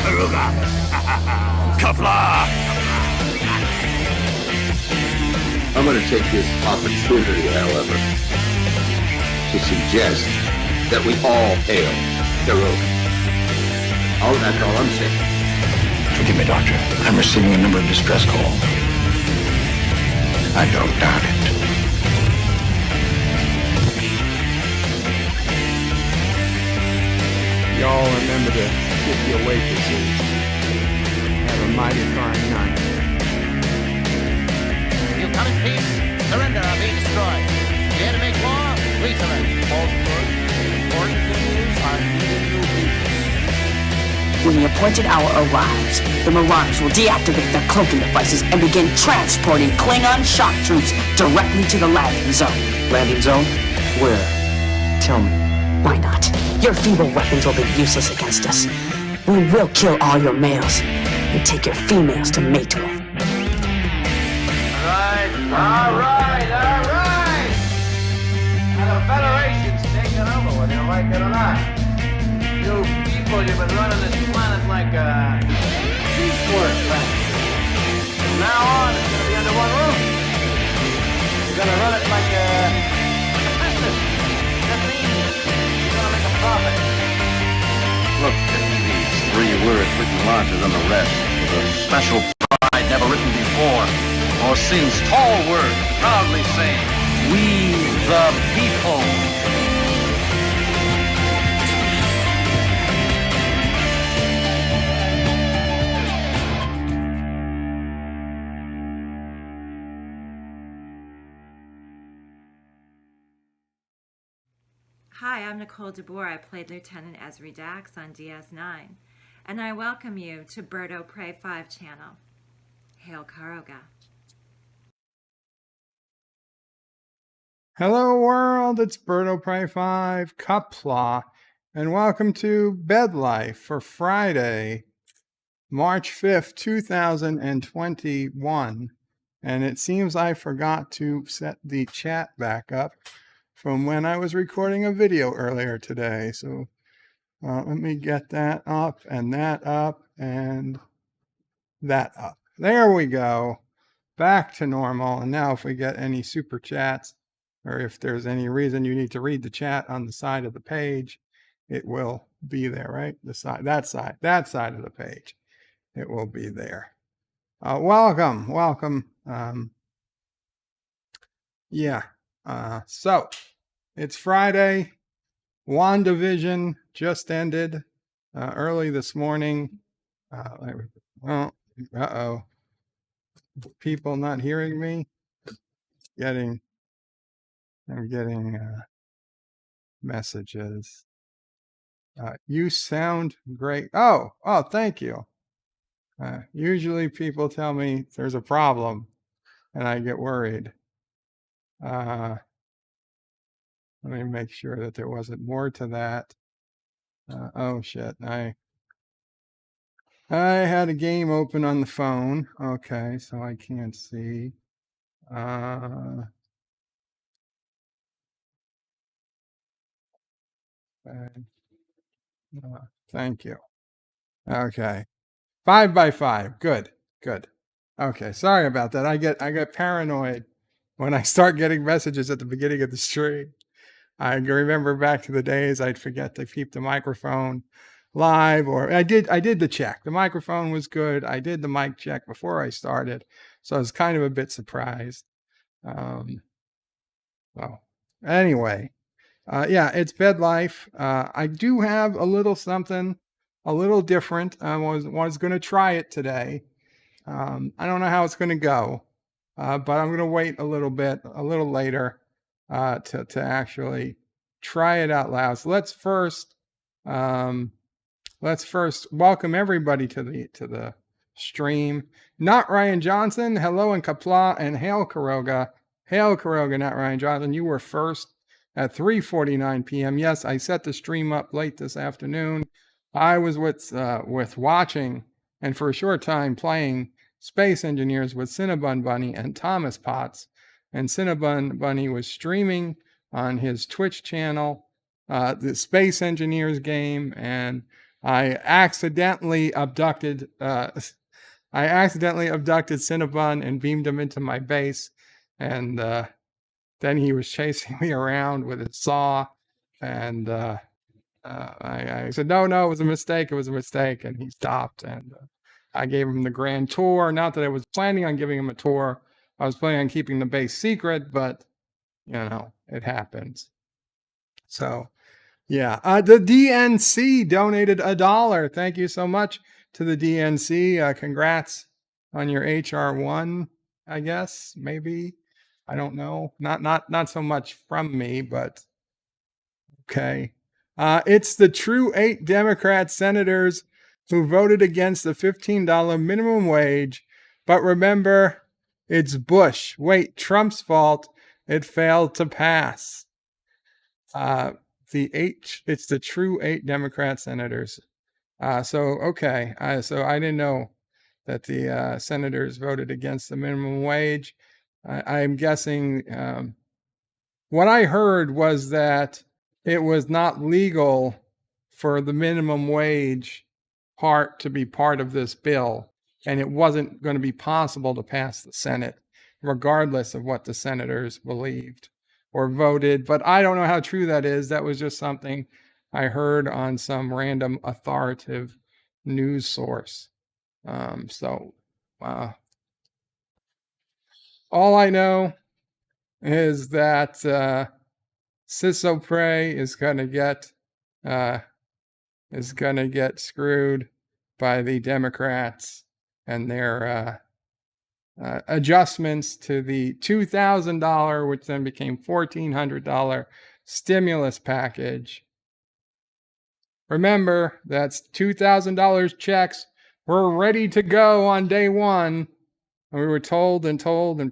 Caroga. Qapla. I'm going to take this opportunity, however, to suggest that we all hail Caroga. Oh, that's all I'm saying. Forgive me, Doctor. I'm receiving a number of distress calls. I don't doubt it. Y'all remember to tip your waitresses. Have a mighty fine night. You come in peace, surrender or be destroyed. Dare to make war, we surrender. Falsehood, important things are needing new people. When the appointed hour arrives, the Marauders will deactivate their cloaking devices and begin transporting Klingon shock troops directly to the landing zone. Landing zone? Where? Tell me. Why not? Your feeble weapons will be useless against us. We will kill all your males and take your females to mate with. All right. And the Federation's taking over, whether you like it or not. You people, you've been running this planet like a piecework planet. From now on, it's going to be under one roof. You're going to run it like a business. That means you're going to make a profit. Look at these 3 words written larger than the rest, with a special pride never written before or since. Tall words proudly saying, "We the people." Hi, I'm Nicole DeBoer. I played Lieutenant Ezri Dax on DS9, and I welcome you to Birdo Prey 5 channel. Hail Caroga. Hello world, it's Birdo Prey 5, Qapla, and welcome to Bed Life for Friday, March 5th, 2021. And it seems I forgot to set the chat back up from when I was recording a video earlier today. So let me get that up and that up and that up. There we go. Back to normal. And now if we get any super chats, or if there's any reason you need to read the chat on the side of the page, it will be there, right? The side, that side of the page. It will be there. Welcome. So it's Friday. WandaVision just ended early this morning. People not hearing me. I'm getting messages. You sound great. Oh, thank you. Usually people tell me there's a problem and I get worried. Let me make sure that there wasn't more to that. Oh shit, I had a game open on the phone. Okay, so I can't see. Thank you. Okay. 5 by 5. Good. Okay, sorry about that. I get paranoid when I start getting messages at the beginning of the stream. I remember back to the days I'd forget to keep the microphone live, or I did the check. The microphone was good. I did the mic check before I started, so I was kind of a bit surprised. Well, anyway, it's Bed Life. I do have a little something a little different. I was going to try it today. I don't know how it's going to go, but I'm going to wait a little later to actually try it out loud. So let's first welcome everybody to the stream. Not Ryan Johnson, hello in Qapla, and hail Caroga. Hail Caroga, not Ryan Johnson. You were first at 3:49 p.m. Yes, I set the stream up late this afternoon. I was with watching and for a short time playing Space Engineers with Cinnabon Bunny and Thomas Potts. And Cinnabon Bunny was streaming on his Twitch channel the Space Engineers game, and I accidentally abducted Cinnabon and beamed him into my base, and then he was chasing me around with his saw, and I said, no, it was a mistake, and he stopped, and I gave him the grand tour. Not that I was planning on giving him a tour. I was planning on keeping the base secret, but, it happens. So, yeah. The DNC donated $1. Thank you so much to the DNC. Congrats on your HR1, I guess, maybe. I don't know. Not so much from me, but okay. It's the true 8 Democrat senators who voted against the $15 minimum wage. But remember, it's Bush. Wait, Trump's fault. It failed to pass. It's the true 8 Democrat senators. Okay. So I didn't know that the senators voted against the minimum wage. I'm guessing what I heard was that it was not legal for the minimum wage part to be part of this bill, and it wasn't going to be possible to pass the Senate, regardless of what the senators believed or voted. But I don't know how true that is. That was just something I heard on some random authoritative news source. All I know is that Sisopre is gonna get screwed by the Democrats and their adjustments to the $2,000, which then became $1,400 stimulus package. Remember, that's $2,000 checks were ready to go on day one. And we were told and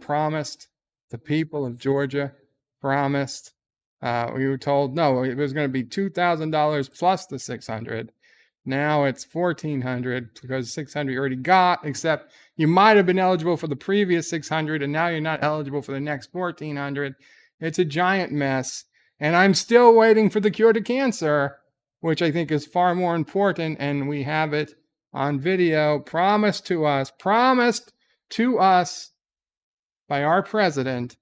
promised, the people of Georgia promised. We were told, no, it was going to be $2,000 plus the $600. Now it's $1,400 because $600 you already got, except you might have been eligible for the previous $600 and now you're not eligible for the next $1,400. It's a giant mess. And I'm still waiting for the cure to cancer, which I think is far more important. And we have it on video, promised to us by our president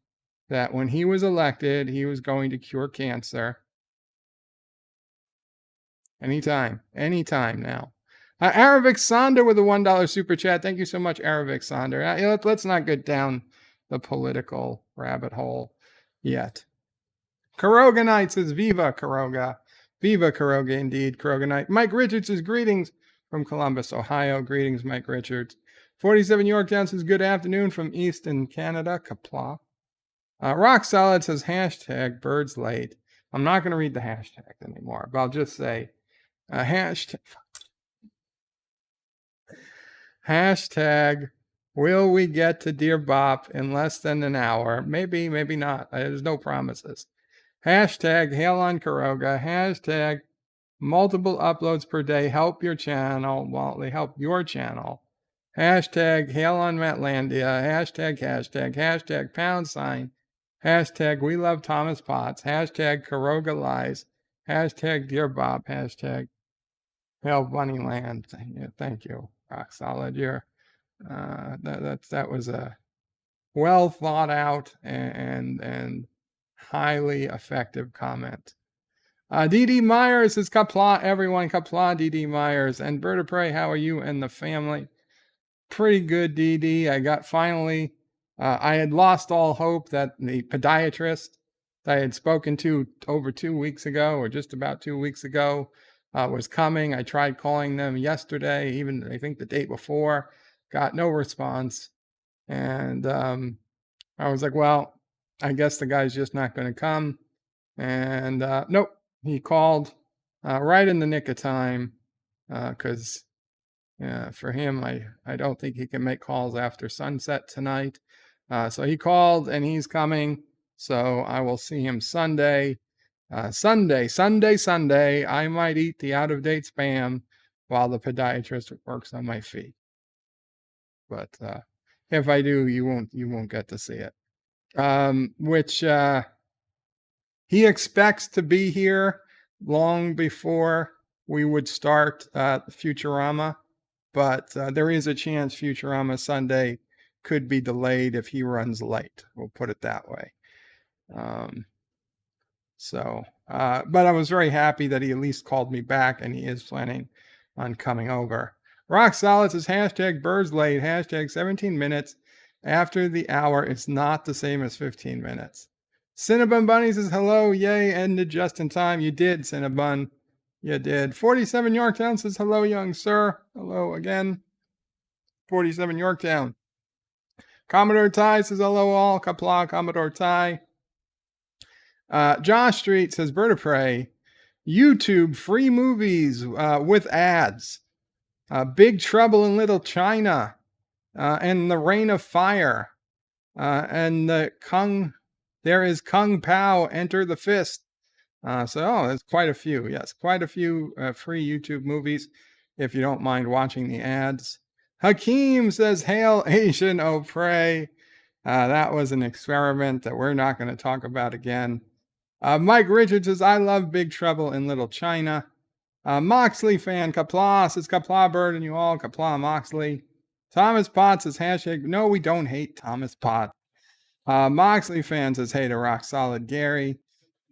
that when he was elected, he was going to cure cancer. Anytime now. Aravic Sonder with a $1 super chat. Thank you so much, Aravic Sonder. Let's not get down the political rabbit hole yet. Caroga Knight says, Viva Caroga. Viva Caroga indeed, Caroga Knight. Mike Richards says, greetings from Columbus, Ohio. Greetings, Mike Richards. 47 Yorktown says, good afternoon from Eastern Canada, Qapla. Rock Solid says, hashtag birds late. I'm not going to read the hashtags anymore, but I'll just say, hashtag will we get to Dear Bop in less than an hour? Maybe, maybe not. There's no promises. Hashtag hail on Caroga. Hashtag multiple uploads per day help your channel. Well, they help your channel. Hashtag hail on Matlandia. Hashtag pound sign. Hashtag we love Thomas Potts. Hashtag Caroga lies. Hashtag Dear Bob. Hashtag hail Bunnyland. Thank you, Rock Solid. That was a well thought out and highly effective comment. DD Myers says, Qapla, everyone. Qapla, DD Myers. And Bird of Prey, how are you and the family? Pretty good, DD. I had lost all hope that the podiatrist that I had spoken to over 2 weeks ago, or just about 2 weeks ago, was coming. I tried calling them yesterday, even I think the day before, got no response. And I was like, well, I guess the guy's just not going to come. And nope, he called right in the nick of time because for him, I don't think he can make calls after sunset tonight. So he called and he's coming. So I will see him Sunday. Sunday. I might eat the out-of-date spam while the podiatrist works on my feet. But if I do, you won't get to see it. Which he expects to be here long before we would start Futurama, but there is a chance Futurama Sunday could be delayed if he runs late. We'll put it that way. But I was very happy that he at least called me back, and he is planning on coming over. Rock Solid says hashtag birds late, hashtag 17 minutes after the hour. It's not the same as 15 minutes. Cinnabon Bunny says hello, yay, ended just in time. You did, Cinnabon. You did. 47 Yorktown says hello, young sir. Hello again. 47 Yorktown. Commodore Ty says hello all. Qapla, Commodore Ty. Josh Street says Bird of Prey. YouTube free movies with ads. Big Trouble in Little China. And The Reign of Fire. And there is Kung Pao, Enter the Fist. There's quite a few. Yes, quite a few free YouTube movies if you don't mind watching the ads. Hakeem says, Hail Asian, oh pray. That was an experiment that we're not going to talk about again. Mike Richards says, I love Big Trouble in Little China. Moxley fan, Qapla says, Qapla Bird and you all, Qapla Moxley. Thomas Potts says, hashtag, no, we don't hate Thomas Potts. Moxley fan says, hey to Rock Solid Gary.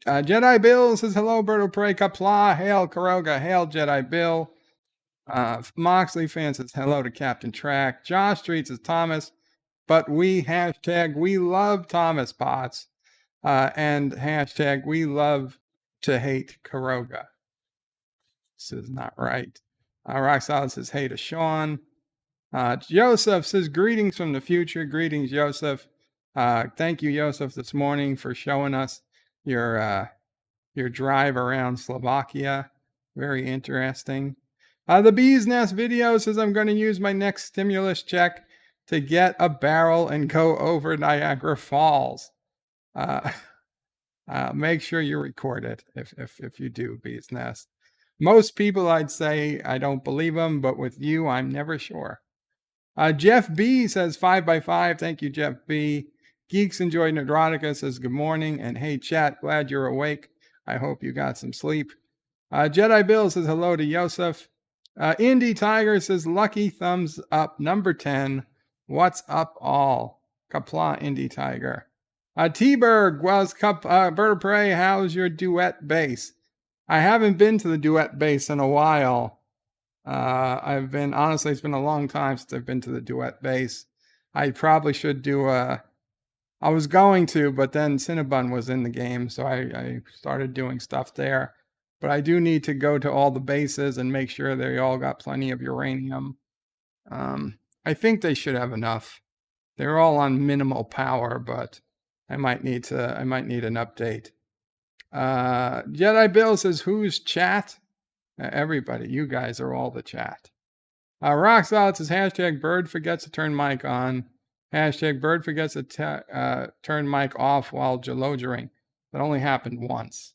Jedi Bill says, hello, Bird of Prey, Qapla, hail Caroga, hail Jedi Bill. Moxley fan says, hello to Captain Track. Josh Street says, Thomas, but we love Thomas Potts. And hashtag, we love to hate Caroga. This is not right. Rock Solid says, hey to Sean. Joseph says, greetings from the future. Greetings, Joseph. Thank you, Joseph, this morning for showing us your drive around Slovakia. Very interesting. The Bee's Nest video says, I'm going to use my next stimulus check to get a barrel and go over Niagara Falls. Make sure you record it if you do, Bee's Nest. Most people, I'd say, I don't believe them, but with you, I'm never sure. Jeff B says 5x5. Thank you, Jeff B. Geeks Enjoy Nerdrotica says good morning. And hey, chat, glad you're awake. I hope you got some sleep. Jedi Bill says hello to Yosef. Indie Tiger says lucky thumbs up. Number 10. What's up all? Qapla Indie Tiger. T-Berg was Bird of Prey. How's your duet bass? I haven't been to the duet bass in a while. Honestly, it's been a long time since I've been to the duet bass. I probably should do I was going to, but then Cinnabon was in the game, so I started doing stuff there. But I do need to go to all the bases and make sure they all got plenty of uranium. I think they should have enough. They're all on minimal power, but I might need an update. Jedi Bill says, who's chat? Everybody, you guys are all the chat. Rock Solid says, hashtag Bird forgets to turn mic on. Hashtag Bird forgets to turn mic off while jalodering. That only happened once.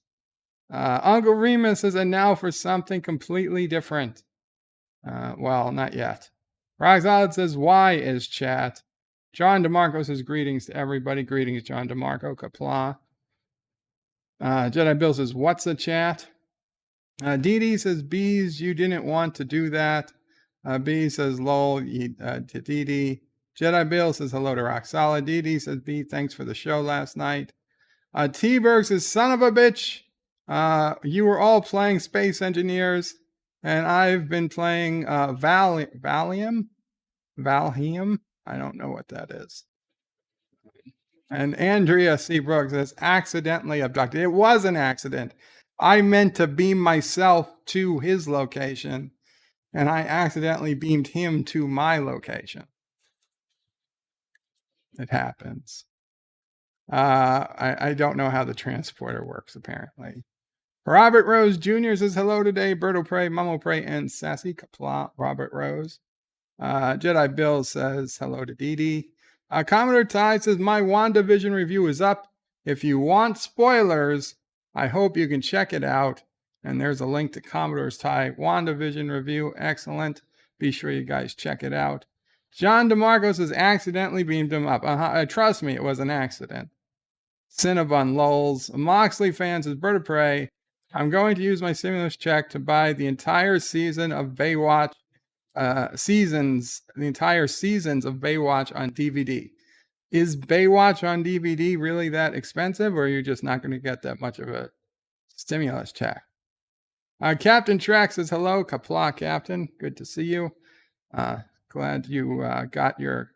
Uncle Remus says, and now for something completely different. Well, not yet. Rock Solid says, why is chat? John DeMarco says, greetings to everybody. Greetings, John DeMarco. Qapla. Jedi Bill says, what's a chat? Dee Dee says, bees, you didn't want to do that. B says, lol, to Dee Dee. Jedi Bill says, hello to Rock Solid. Dee Dee says, B, thanks for the show last night. T-Berg says, son of a bitch. You were all playing Space Engineers, and I've been playing Valheim? I don't know what that is. And Andrea Seabrook says, accidentally abducted. It was an accident. I meant to beam myself to his location, and I accidentally beamed him to my location. It happens. I don't know how the transporter works, apparently. Robert Rose Jr. says, hello today, Bird of Prey, Mummo Prey, and Sassy Qapla. Robert Rose. Jedi Bill says, hello to Dee Dee. Commodore Ty says, my WandaVision review is up. If you want spoilers, I hope you can check it out. And there's a link to Commodore Ty WandaVision review. Excellent. Be sure you guys check it out. John DeMarco says, accidentally beamed him up. Trust me, it was an accident. Cinnabon lols. Moxley fan says, Bird of Prey. I'm going to use my stimulus check to buy the entire season of Baywatch, the entire seasons of Baywatch on DVD. Is Baywatch on DVD really that expensive, or are you just not going to get that much of a stimulus check? Captain Track says hello. Qapla, Captain. Good to see you. Glad you got your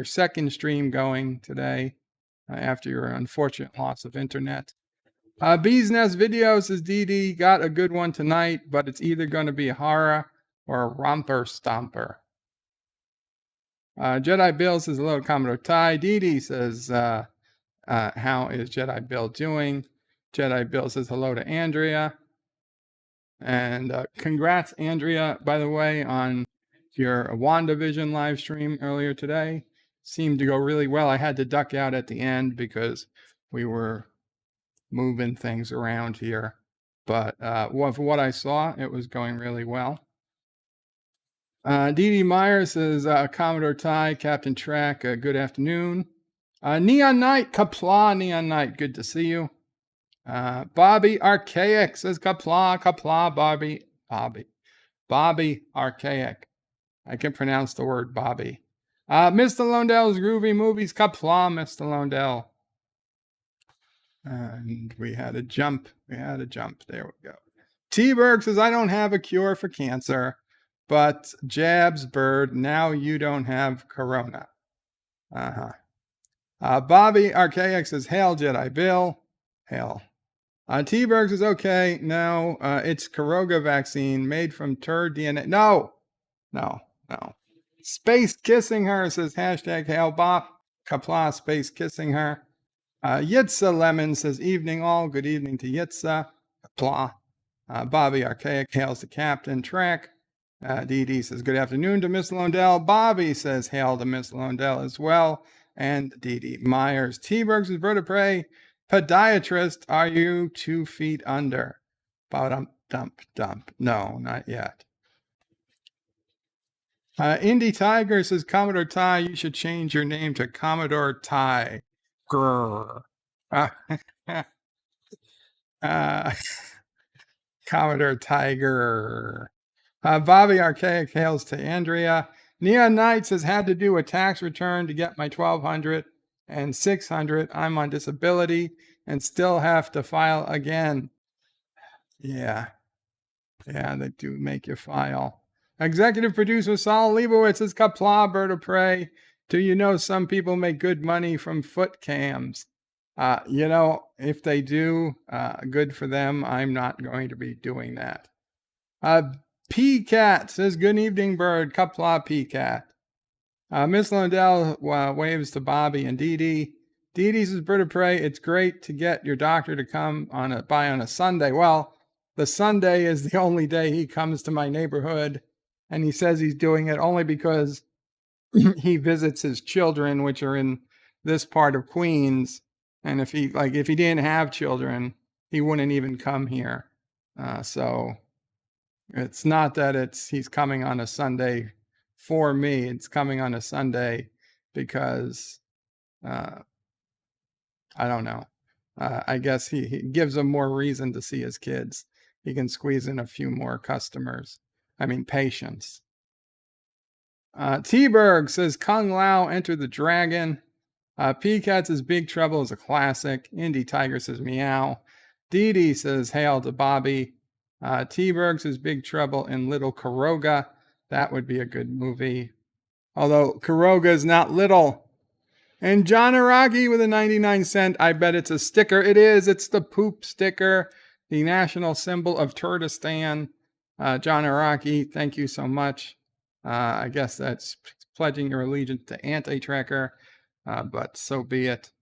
second stream going today after your unfortunate loss of internet. Bees Nest Video says DD got a good one tonight, but it's either going to be a horror or a romper stomper. Jedi Bill says hello, Commodore Ty. DD says, how is Jedi Bill doing? Jedi Bill says hello to Andrea. And congrats, Andrea, by the way, on your WandaVision live stream earlier today. Seemed to go really well. I had to duck out at the end because we were moving things around here. But for what I saw, it was going really well. Dee Dee Myers says, Commodore Ty, Captain Track, good afternoon. Neon Knight, Qapla, Neon Knight, good to see you. Bobby Archaic says, Qapla, Bobby Archaic. I can pronounce the word Bobby. Mr. Londell's Groovy Movies, Qapla, Mr. Londell. And we had a jump. There we go. T-Berg says, I don't have a cure for cancer, but jabs, bird, now you don't have corona. Bobby Archaic says, hail Jedi Bill. Hail. T-Berg says, okay, no, it's Caroga vaccine made from turd DNA. No. Space kissing her says, hashtag hail Bob. Qapla, space kissing her. Yitza Lemon says, evening all. Good evening to Yitza. Qapla. Bobby Archaic hails the Captain Track. Dee Dee says, good afternoon to Miss Londell. Bobby says, hail to Miss Londell as well. And Dee Dee Myers. T-Berg says, vertebrae podiatrist, are you 2 feet under? Dump. No, not yet. Indy Tiger says, Commodore Ty, you should change your name to Commodore Ty. Grrr. Commodore Tiger. Bobby Archaic hails to Andrea. Neon Knight says, had to do a tax return to get my $1,200 and $600. I'm on disability and still have to file again. Yeah, they do make you file. Executive producer Saul Leibowitz says, Qapla, bird of prey. Do you know some people make good money from foot cams? If they do, good for them. I'm not going to be doing that. P-Cat says, good evening, bird. Qapla, P-Cat. Miss Lundell waves to Bobby and Dee Dee. Dee Dee says, bird of prey, it's great to get your doctor to come by on a Sunday. Well, the Sunday is the only day he comes to my neighborhood, and he says he's doing it only because he visits his children, which are in this part of Queens. And if he didn't have children, he wouldn't even come here. So it's not that he's coming on a Sunday for me. It's coming on a Sunday because I don't know. I guess he gives them more reason to see his kids. He can squeeze in a few more patients. T-Berg says, Kung Lao Enter the Dragon. P-Cat says, Big Trouble is a classic. Indy Tiger says, meow. Dee Dee says, hail to Bobby. T-Berg says, Big Trouble in Little Caroga. That would be a good movie. Although Caroga is not little. And John Araki with a 99-cent. I bet it's a sticker. It is. It's the poop sticker, the national symbol of Kurdistan. John Araki, thank you so much. I guess that's pledging your allegiance to Anti-Trekker, but so be it.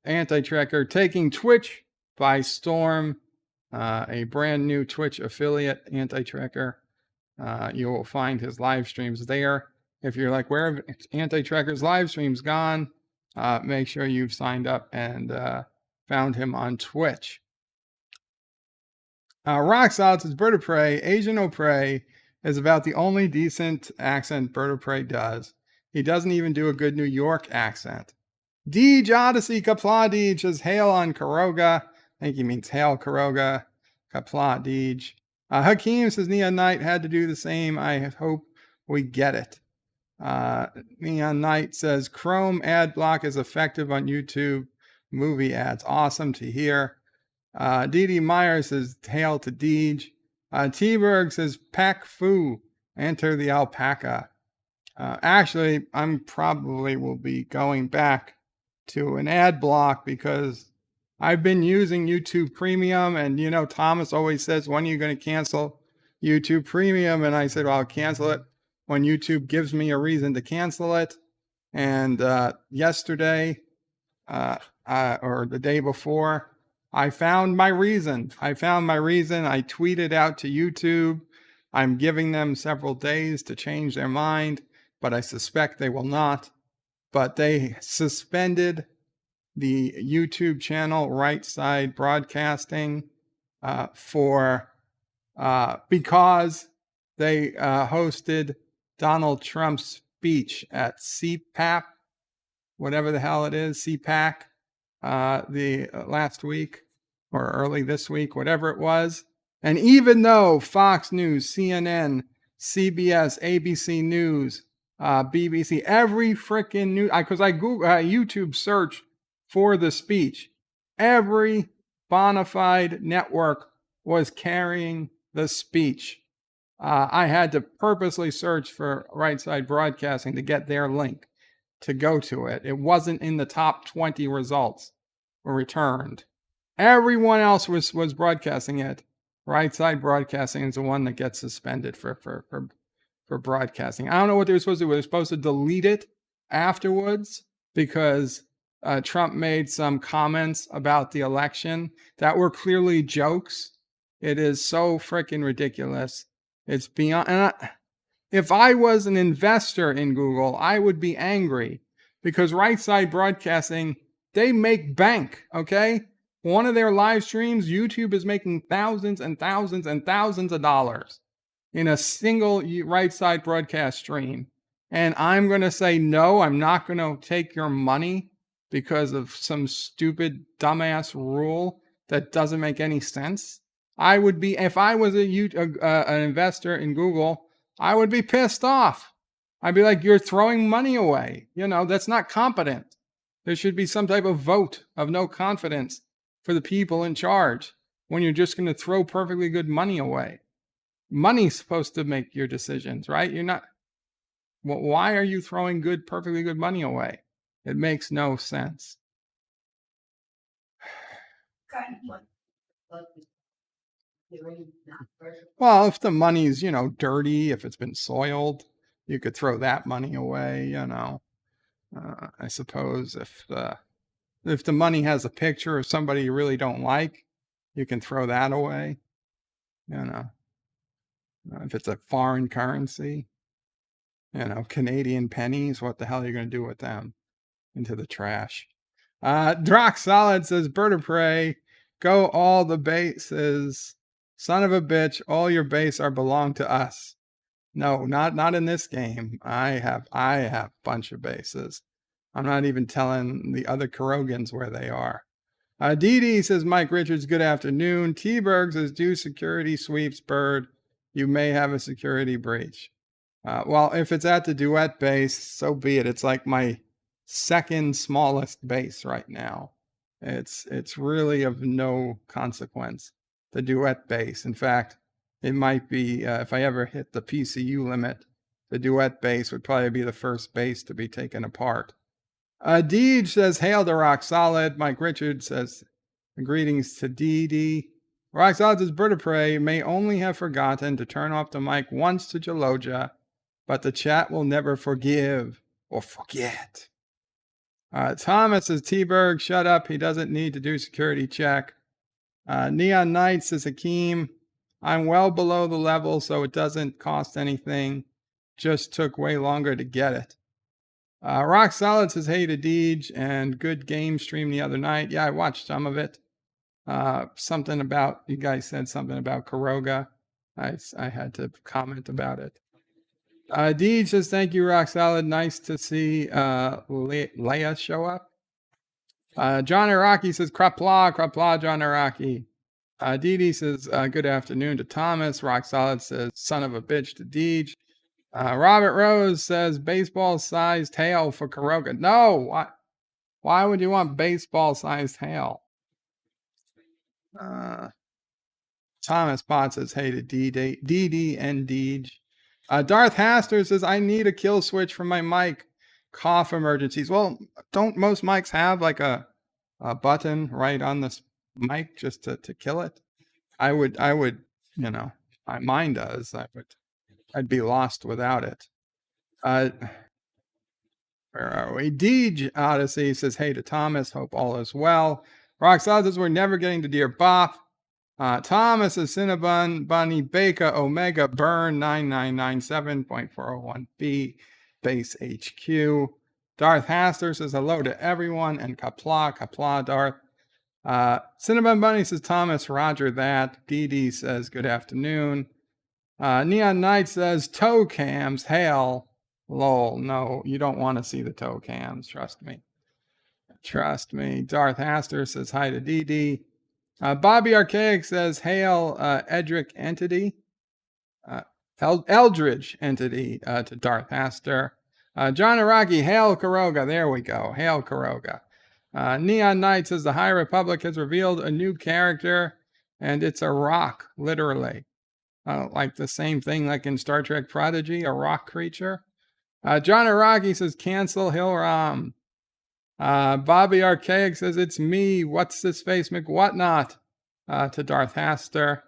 Anti-Trekker taking Twitch by storm. A brand new Twitch affiliate, Anti-Trekker. You will find his live streams there. If you're like, where have Anti-Trekker's live streams gone? Make sure you've signed up and found him on Twitch. Rock Solid says, Bird of Prey, Asian O'Prey is about the only decent accent Bird of Prey does. He doesn't even do a good New York accent. Deej Odyssey, Qapla Deej says, hail on Caroga. I think he means hail Caroga, Qapla, Deej. Hakeem says Neon Knight had to do the same. I hope we get it. Neon Knight says Chrome ad block is effective on YouTube movie ads. Awesome to hear. Dee Meyer says hail to Deej. T-Berg says Pac Fu, enter the alpaca. Actually, I'm probably will be going back to an ad block because I've been using YouTube Premium, and you know, Thomas always says, when are you going to cancel YouTube Premium? And I said, well, I'll cancel it when YouTube gives me a reason to cancel it. And yesterday, or the day before, I found my reason. I tweeted out to YouTube. I'm giving them several days to change their mind, but I suspect they will not. But they suspended the YouTube channel Right Side Broadcasting because they hosted Donald Trump's speech at CPAP, whatever the hell it is, CPAC, the last week or early this week, whatever it was. And even though Fox News, CNN, CBS, ABC News, BBC, every freaking news, because I Google YouTube search for the speech, every bona fide network was carrying the speech. I had to purposely search for Right Side Broadcasting to get their link to go to it. It wasn't in the top 20 results were returned. Everyone else was broadcasting it. Right Side Broadcasting is the one that gets suspended for broadcasting. I don't know what they were supposed to do. They were supposed to delete it afterwards because Trump made some comments about the election that were clearly jokes. It is so freaking ridiculous. It's beyond. And if I was an investor in Google, I would be angry because Right Side Broadcasting, they make bank, okay? One of their live streams, YouTube is making thousands and thousands and thousands of dollars in a single Right Side broadcast stream. And I'm going to say, no, I'm not going to take your money because of some stupid dumbass rule that doesn't make any sense. I would be, if I was an investor in Google, I would be pissed off. I'd be like, you're throwing money away. You know, that's not competent. There should be some type of vote of no confidence for the people in charge when you're just going to throw perfectly good money away. Money's supposed to make your decisions, right? You're not. Well, why are you throwing perfectly good money away? It makes no sense. Well, if the money's, dirty, if it's been soiled, you could throw that money away, I suppose if the money has a picture of somebody you really don't like, you can throw that away, if it's a foreign currency, Canadian pennies, what the hell are you going to do with them? Into the trash. Drock Solid says, Bird of Prey, go all the bases. Son of a bitch, all your base belong to us. No, not in this game. I have a bunch of bases. I'm not even telling the other Carogans where they are. Dee says, Mike Richards, good afternoon. T-Berg says, do security sweeps, Bird. You may have a security breach. Well, if it's at the duet base, so be it. It's like my second smallest base right now. It's really of no consequence. The duet base. In fact, it might be, if I ever hit the PCU limit, the duet base would probably be the first base to be taken apart. Deej says, hail to Rock Solid. Mike Richards says, greetings to Dee. Rock Solid says, Bird of Prey may only have forgotten to turn off the mic once to Jaloja, but the chat will never forgive or forget. Thomas says, T-Berg, shut up. He doesn't need to do security check. Neon Knight says, Hakeem, I'm well below the level, so it doesn't cost anything. Just took way longer to get it. Rock Solid says, hey to Deej, and good game stream the other night. Yeah, I watched some of it. Something about, you guys said something about Caroga. I had to comment about it. Deej says, thank you, Rock Solid. Nice to see Leia show up. John Iraqi says, Qapla, John Iraqi. Dee says, good afternoon to Thomas. Rock Solid says, son of a bitch to Deej. Robert Rose says, baseball-sized hail for Caroga. No, why would you want baseball-sized hail? Thomas Bot says, hey to DD and Deej. Darth Haster says, I need a kill switch for my mic. Cough emergencies. Well, don't most mics have like a button right on this mic just to kill it? I would, mine does. I'd be lost without it. Where are we? Deej Odyssey says, hey to Thomas, hope all is well. Roxanne says, we're never getting to Dear Bop. Thomas is Cinnabon, Bunny, Baker, Omega, Burn, 9997.401B, Base HQ. Darth Haster says, hello to everyone, and Qapla, Darth. Cinnabon Bunny says, Thomas, roger that. DD says, good afternoon. Neon Knight says, toe cams, hail. Lol, no, you don't want to see the toe cams, trust me. Trust me. Darth Haster says, hi to DD. Bobby Archaic says, hail, Edric Entity. Eldridge Entity to Darth Haster. John Araki, hail Caroga. There we go. Hail Caroga. Neon Knight says, the High Republic has revealed a new character, and it's a rock, literally. Like the same thing like in Star Trek Prodigy, a rock creature. John Araki says, cancel Hilram. Bobby Archaic says, it's me, what's this face, McWhatnot, to Darth Haster.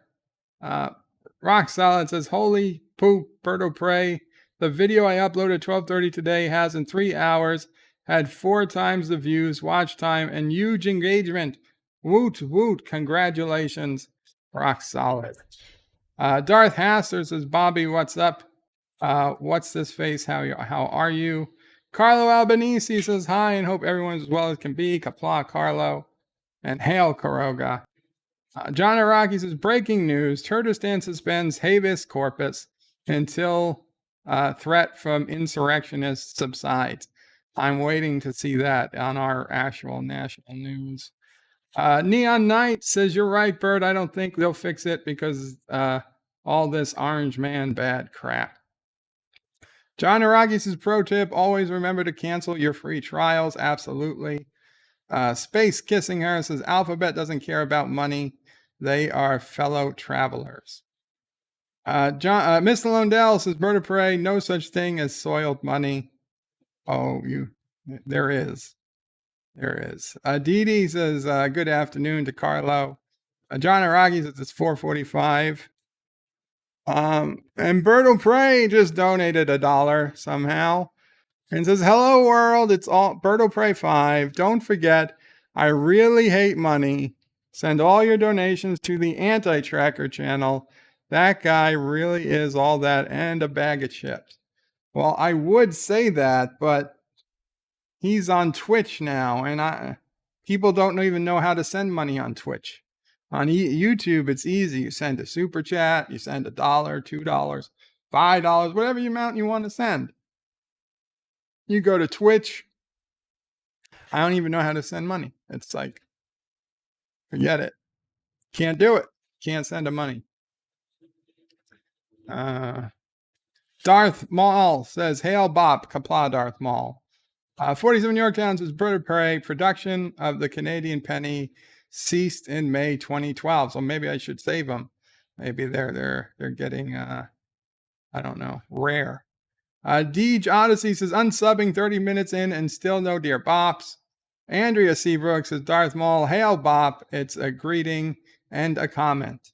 Rock Solid says, holy poop, Berto Prey. The video I uploaded 12:30 today has in 3 hours had 4 times the views, watch time, and huge engagement. Woot, woot, congratulations, Rock Solid. Darth Haster says, Bobby, what's up? What's this face, how are you? Carlo Albanese says, hi, and hope everyone's as well as can be. Qapla, Carlo, and hail Caroga. John Araki says, breaking news, Turtestan suspends habeas corpus until threat from insurrectionists subsides. I'm waiting to see that on our actual national news. Neon Knight says, you're right, Bird. I don't think they'll fix it because all this orange man bad crap. John Araki says, pro tip, always remember to cancel your free trials. Absolutely. Space Kissing Her says, Alphabet doesn't care about money. They are fellow travelers. Miss Londell says, Bird of Prey, no such thing as soiled money. Oh, there is. There is. Dee Dee says, good afternoon to Carlo. John Araki says, it's 4:45. And Berto Prey just donated $1 somehow and says, hello world, it's all Berto Prey 5. Don't forget, I really hate money. Send all your donations to the Anti-Tracker channel. That guy really is all that and a bag of chips. Well, I would say that, but he's on Twitch now, and people don't even know how to send money on Twitch. On YouTube, it's easy. You send a super chat, you send $1, $2, $5, whatever amount you want to send. You go to Twitch. I don't even know how to send money. It's like, forget it. Can't do it. Can't send the money. Darth Maul says, hail Bop, Qapla Darth Maul. 47 Yorktown says, Bird of Prey, production of the Canadian penny ceased in May 2012. So maybe I should save them. Maybe they're getting I don't know, rare. Deej Odyssey says, unsubbing 30 minutes in and still no Dear Bops. Andrea Seabrook says, Darth Maul, hail Bop. It's a greeting and a comment.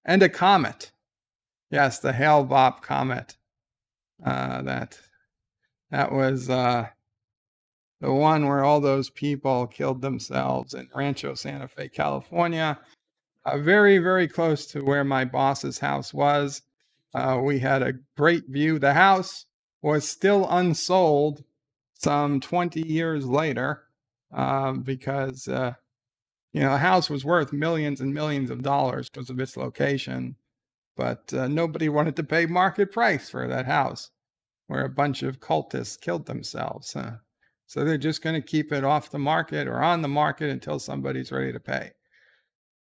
And a comet. Yes, the hail Bop comet. That was the one where all those people killed themselves in Rancho Santa Fe, California. Very, very close to where my boss's house was. We had a great view. The house was still unsold some 20 years later because, the house was worth millions and millions of dollars because of its location. But nobody wanted to pay market price for that house where a bunch of cultists killed themselves. So they're just going to keep it off the market or on the market until somebody's ready to pay.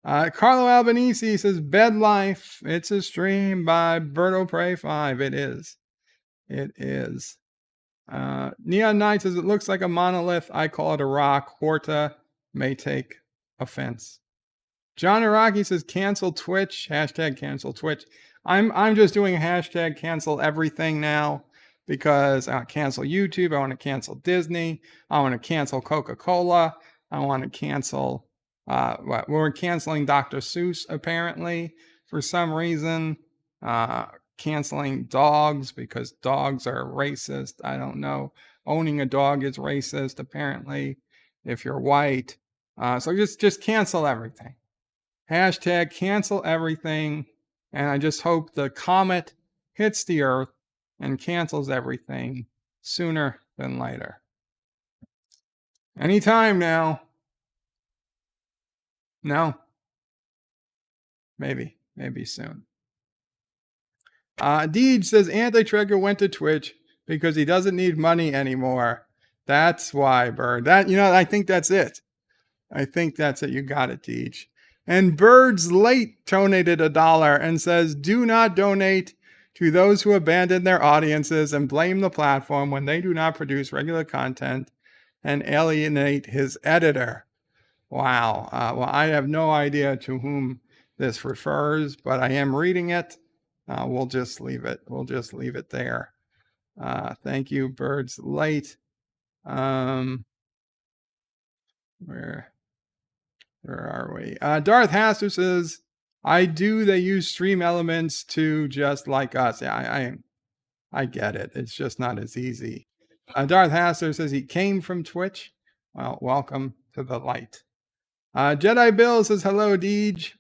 Carlo Albanese says, Bed Life. It's a stream by Berto Prey 5. It is. It is. Neon Knight says, it looks like a monolith. I call it a rock. Horta may take offense. John Araki says, cancel Twitch. Hashtag cancel Twitch. I'm just doing a hashtag cancel everything now because I want to cancel YouTube. I want to cancel Disney. I want to cancel Coca-Cola. I want to cancel, we're canceling Dr. Seuss apparently for some reason. Canceling dogs because dogs are racist. I don't know. Owning a dog is racist apparently if you're white. So just cancel everything. Hashtag cancel everything. And I just hope the comet hits the earth and cancels everything sooner than later. Anytime now. No. Maybe soon. Deej says Anti-Trigger went to Twitch because he doesn't need money anymore. That's why, Bird. I think that's it. You got it, Deej. And Bird's Late donated $1 and says, do not donate to those who abandon their audiences and blame the platform when they do not produce regular content and alienate his editor. Wow. Well, I have no idea to whom this refers, but I am reading it. We'll just leave it. We'll just leave it there. Thank you, Bird's Late. Where are we? Darth Haster says, they use stream elements to just like us. Yeah, I get it. It's just not as easy. Darth Haster says he came from Twitch. Well, welcome to the light. Jedi Bill says, hello, Deej.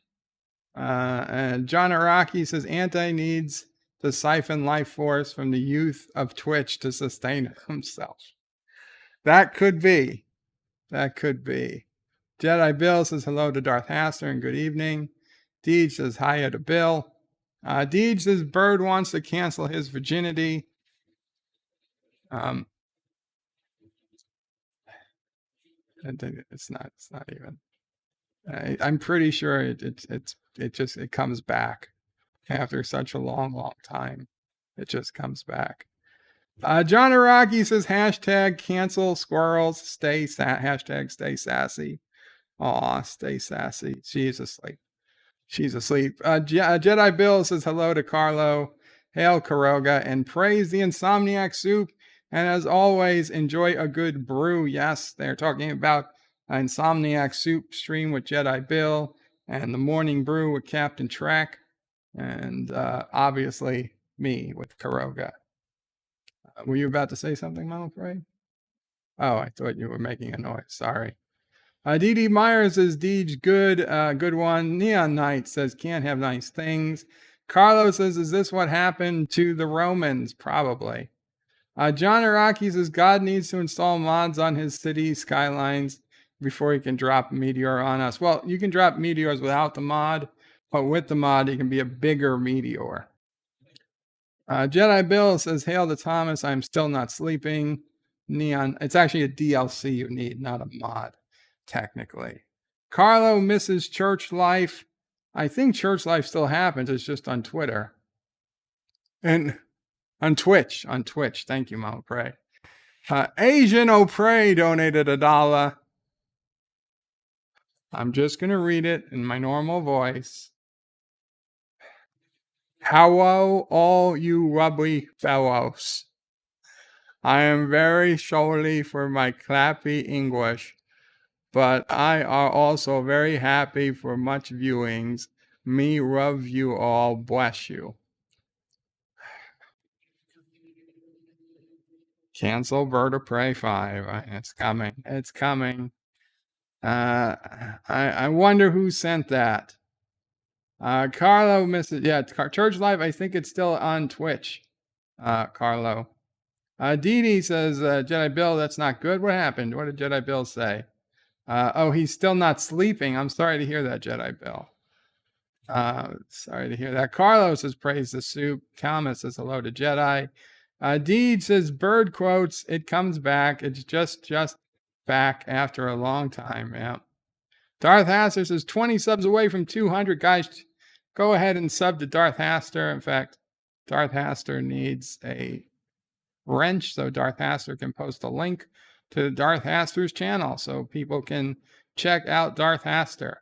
And John Araki says, Anti needs to siphon life force from the youth of Twitch to sustain himself. That could be. Jedi Bill says hello to Darth Haster and good evening. Deej says hiya to Bill. Deej says Bird wants to cancel his virginity. It's not even. I'm pretty sure it comes back after such a long time. It just comes back. John Araki says hashtag cancel squirrels. Hashtag stay sassy. Aw, stay sassy. She's asleep. Jedi Bill says hello to Carlo. Hail Caroga and praise the Insomniac Soup. And as always, enjoy a good brew. Yes, they're talking about Insomniac Soup stream with Jedi Bill and the Morning Brew with Captain Track. And obviously me with Caroga. Were you about to say something, Mama Frey? Oh, I thought you were making a noise. Sorry. D.D. Myers says, Deej, good one. Neon Knight says, can't have nice things. Carlos says, is this what happened to the Romans? Probably. John Araki says, God needs to install mods on his city skylines before he can drop Meteor on us. Well, you can drop meteors without the mod, but with the mod, it can be a bigger meteor. Jedi Bill says, hail to Thomas, I'm still not sleeping. Neon, it's actually a DLC you need, not a mod. Technically. Carlo misses church life. I think church life still happens. It's just on Twitter. And on Twitch. Thank you, Mama Prey. Asian O'Prey donated $1. I'm just going to read it in my normal voice. Hello, all you rubby fellows. I am very sorry for my clappy English. But I are also very happy for much viewings. Me love you all. Bless you. Cancel Bird of Prey 5. It's coming. I wonder who sent that. Carlo misses. Yeah, Church Live. I think it's still on Twitch. Carlo. Dee Dee says, Jedi Bill, that's not good. What happened? What did Jedi Bill say? He's still not sleeping. I'm sorry to hear that, Jedi Bill. Sorry to hear that. Carlos has praised the soup. Kama says hello to Jedi. Deed says bird quotes. It comes back. It's just back after a long time. Yeah. Darth Haster says 20 subs away from 200. Guys, go ahead and sub to Darth Haster. In fact, Darth Haster needs a wrench, so Darth Haster can post a link to Darth Haster's channel so people can check out Darth Haster.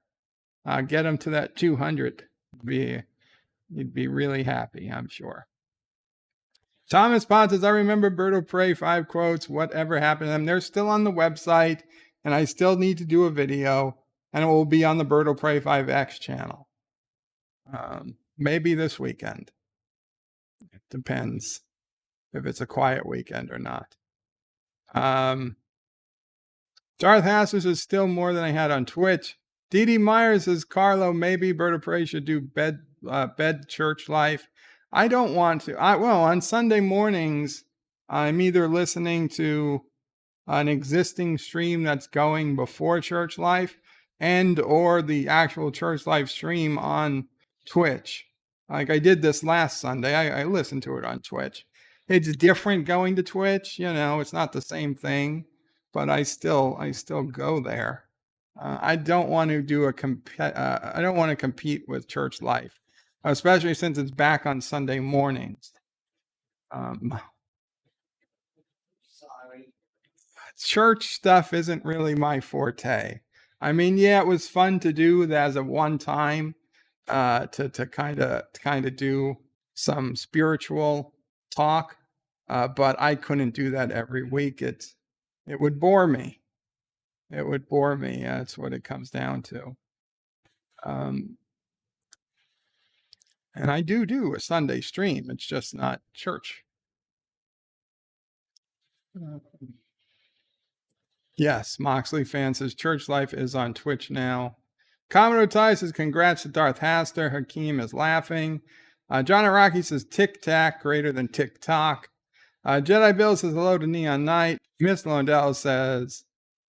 Get him to that 200. You'd be really happy, I'm sure. Thomas Pond says, I remember Berto Prey 5 quotes. Whatever happened to them? They're still on the website, and I still need to do a video, and it will be on the Berto Prey 5X channel. Maybe this weekend. It depends if it's a quiet weekend or not. Darth Haster is still more than I had on Twitch. Dee Myers says, Carlo, maybe Berto Prey should do bed church life. I don't want to. Well, on Sunday mornings, I'm either listening to an existing stream that's going before church life and or the actual church life stream on Twitch. Like I did this last Sunday. I listened to it on Twitch. It's different going to Twitch. You know, it's not the same thing, but I still go there. I don't want to do I don't want to compete with church life, especially since it's back on Sunday mornings. Church stuff isn't really my forte. I mean, yeah, it was fun to do as a one time, to kind of do some spiritual talk, but I couldn't do that every week. It would bore me. It would bore me. That's what it comes down to. And I do a Sunday stream. It's just not church. Yes, Moxley fan says Church Life is on Twitch now. Commodore Ty says congrats to Darth Haster. Hakeem is laughing. John Araki says Tic Tac greater than TikTok. Jedi Bill says hello to Neon Knight. Miss Londell says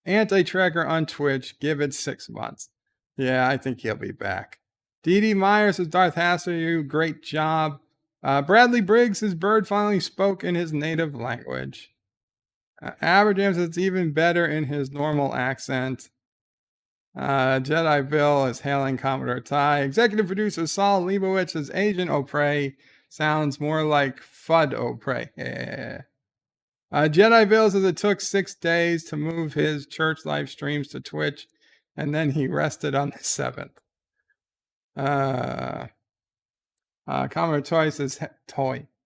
Anti-Tracker on Twitch. Give it 6 months. Yeah, I think he'll be back. Dee Myers says Darth Haster, you great job. Bradley Briggs says Bird finally spoke in his native language. Aberjam says it's even better in his normal accent. Jedi Bill is hailing Commodore Ty. Executive producer Saul Leibowitz says Agent O'Prey sounds more like Fudd O'Prey. Yeah. Jedi Bill says it took 6 days to move his church live streams to Twitch, and then he rested on the 7th. Commodore Ty says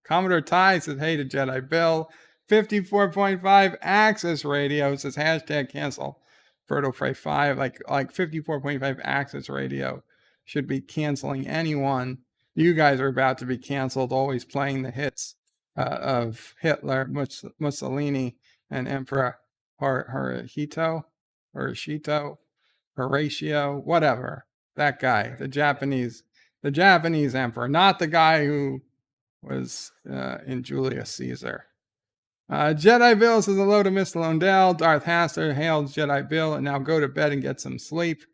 Commodore Ty says hey to Jedi Bill. 54.5 Access Radio says hashtag cancel Berto Prey 5. Like 54.5 Access Radio should be canceling anyone. You guys are about to be canceled, always playing the hits of Hitler, Mussolini, and Emperor Hirohito, Horatio, whatever. That guy, the Japanese emperor, not the guy who was in Julius Caesar. Jedi Bill says hello to Miss Londell. Darth Haster hails Jedi Bill and now go to bed and get some sleep.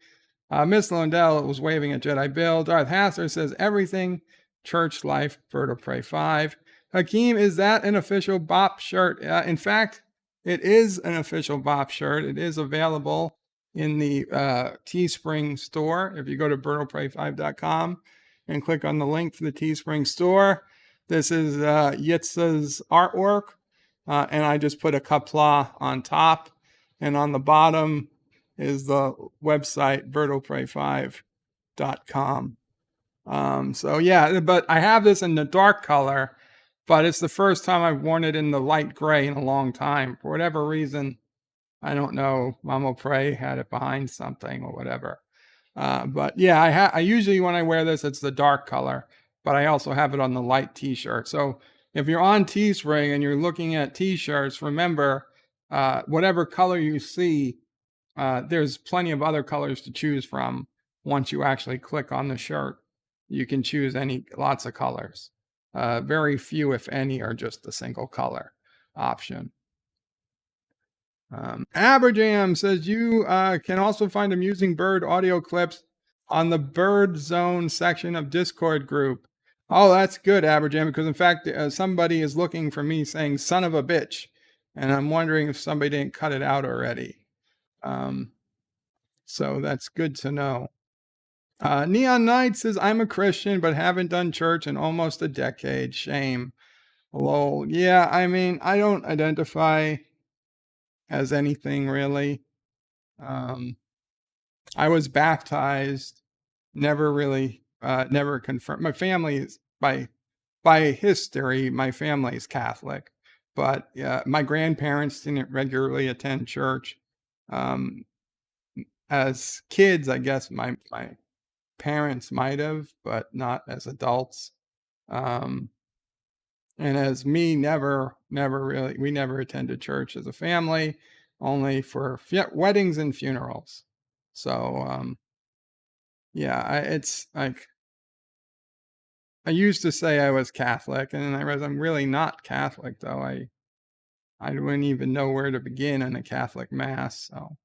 Miss Londell was waving at Jedi Bill. Darth Haster says everything church life, Berto Prey 5. Hakeem, is that an official BOP shirt? In fact, it is an official BOP shirt. It is available in the Teespring store. If you go to BertoPrey5.com and click on the link for the Teespring store, this is Yitzha's artwork. And I just put a Qapla on top, and on the bottom is the website BertoPrey5.com. So yeah, but I have this in the dark color, but it's the first time I've worn it in the light gray in a long time. For whatever reason, I don't know, Mama Prey had it behind something or whatever. But yeah, I usually when I wear this, it's the dark color, but I also have it on the light t-shirt. So if you're on Teespring and you're looking at t-shirts, remember, whatever color you see, there's plenty of other colors to choose from. Once you actually click on the shirt, you can choose lots of colors. Very few, if any, are just the single color option. Aberjam says you can also find amusing bird audio clips on the Bird Zone section of Discord group. Oh, that's good, Aberjam, because in fact, somebody is looking for me saying son of a bitch, and I'm wondering if somebody didn't cut it out already. So that's good to know. Neon Knight says, I'm a Christian, but haven't done church in almost a decade. Shame. Lol. Yeah, I mean, I don't identify as anything really. I was baptized, never really, never confirmed. My family is by history, my family is Catholic, but my grandparents didn't regularly attend church. As kids, I guess my parents might have, but not as adults. And as me, never really, we never attended church as a family, only for weddings and funerals. So, yeah, it's like, I used to say I was Catholic, and then I realized I'm really not Catholic, though. I wouldn't even know where to begin in a Catholic mass, so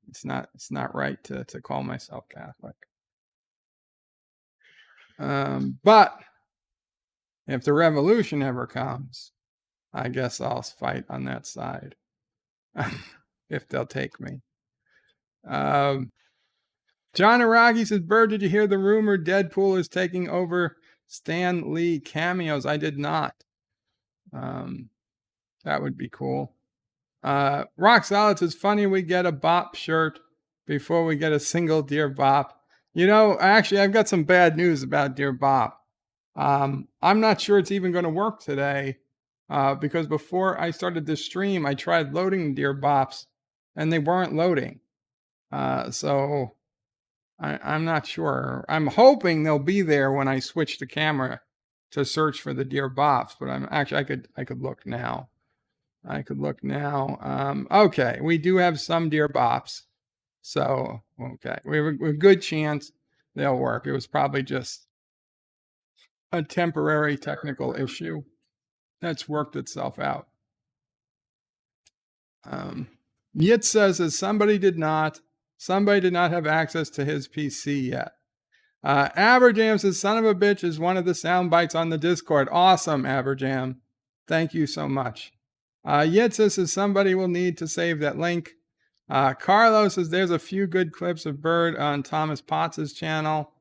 it's not right to call myself Catholic. But if the revolution ever comes, I guess I'll fight on that side if they'll take me. John Aragi says, Bird, did you hear the rumor Deadpool is taking over Stan Lee cameos? I did not. That would be cool. Rock Solid says, funny we get a bop shirt before we get a single Dear Bop. You know, actually, I've got some bad news about Dear Bop. I'm not sure it's even going to work today because before I started this stream, I tried loading Dear Bops and they weren't loading. So I'm not sure. I'm hoping they'll be there when I switch the camera to search for the Dear Bops, but I could look now. Okay, we do have some Dear Bops. So, okay, we have a good chance they'll work. It was probably just a temporary technical issue that's worked itself out. Yit says that somebody did not have access to his PC yet. Aberjam says, son of a bitch is one of the sound bites on the Discord. Awesome, Aberjam. Thank you so much. Yit says somebody will need to save that link. Carlos says there's a few good clips of Bird on Thomas Potts's channel.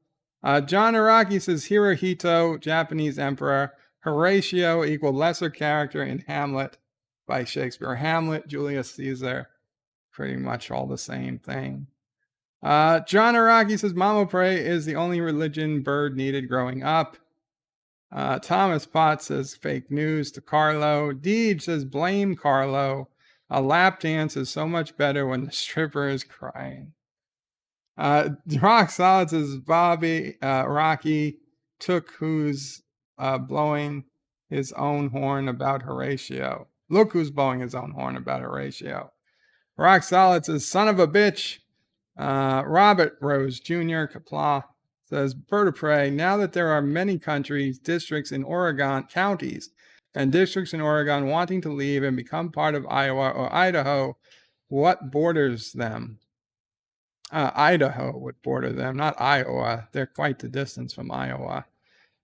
John Araki says Hirohito, Japanese emperor. Horatio equal lesser character in Hamlet by Shakespeare. Hamlet, Julius Caesar, pretty much all the same thing. John Araki says Mamo Pray is the only religion Bird needed growing up. Thomas Potts says fake news to Carlo. Deej says blame Carlo. A lap dance is so much better when the stripper is crying. Rock Solid says Rocky took who's blowing his own horn about Horatio. Look who's blowing his own horn about Horatio. Rock Solid says son of a bitch. Robert Rose Jr. Qapla says, Bird of Prey, now that there are many counties and districts in Oregon wanting to leave and become part of Iowa or Idaho, what borders them? Idaho would border them, not Iowa. They're quite the distance from Iowa.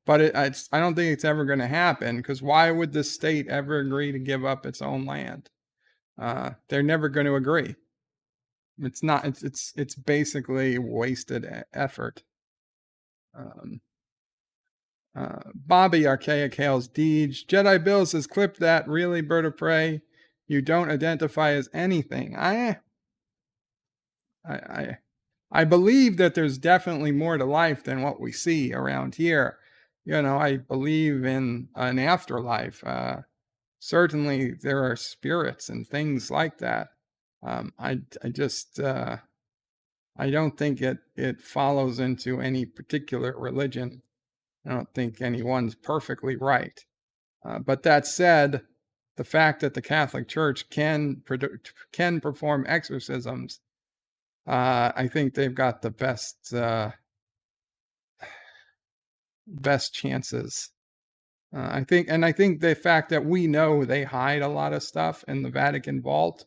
But I don't think it's ever going to happen, because why would the state ever agree to give up its own land? They're never going to agree. It's not. It's basically wasted effort. Bobby Archaic hails Deej. Jedi Bill says, clip that. Really, Bird of Prey? You don't identify as anything. I believe that there's definitely more to life than what we see around here. You know, I believe in an afterlife. Certainly there are spirits and things like that. I don't think it follows into any particular religion. I don't think anyone's perfectly right. But that said, the fact that the Catholic Church can perform exorcisms, I think they've got the best chances. I think the fact that we know they hide a lot of stuff in the Vatican vault,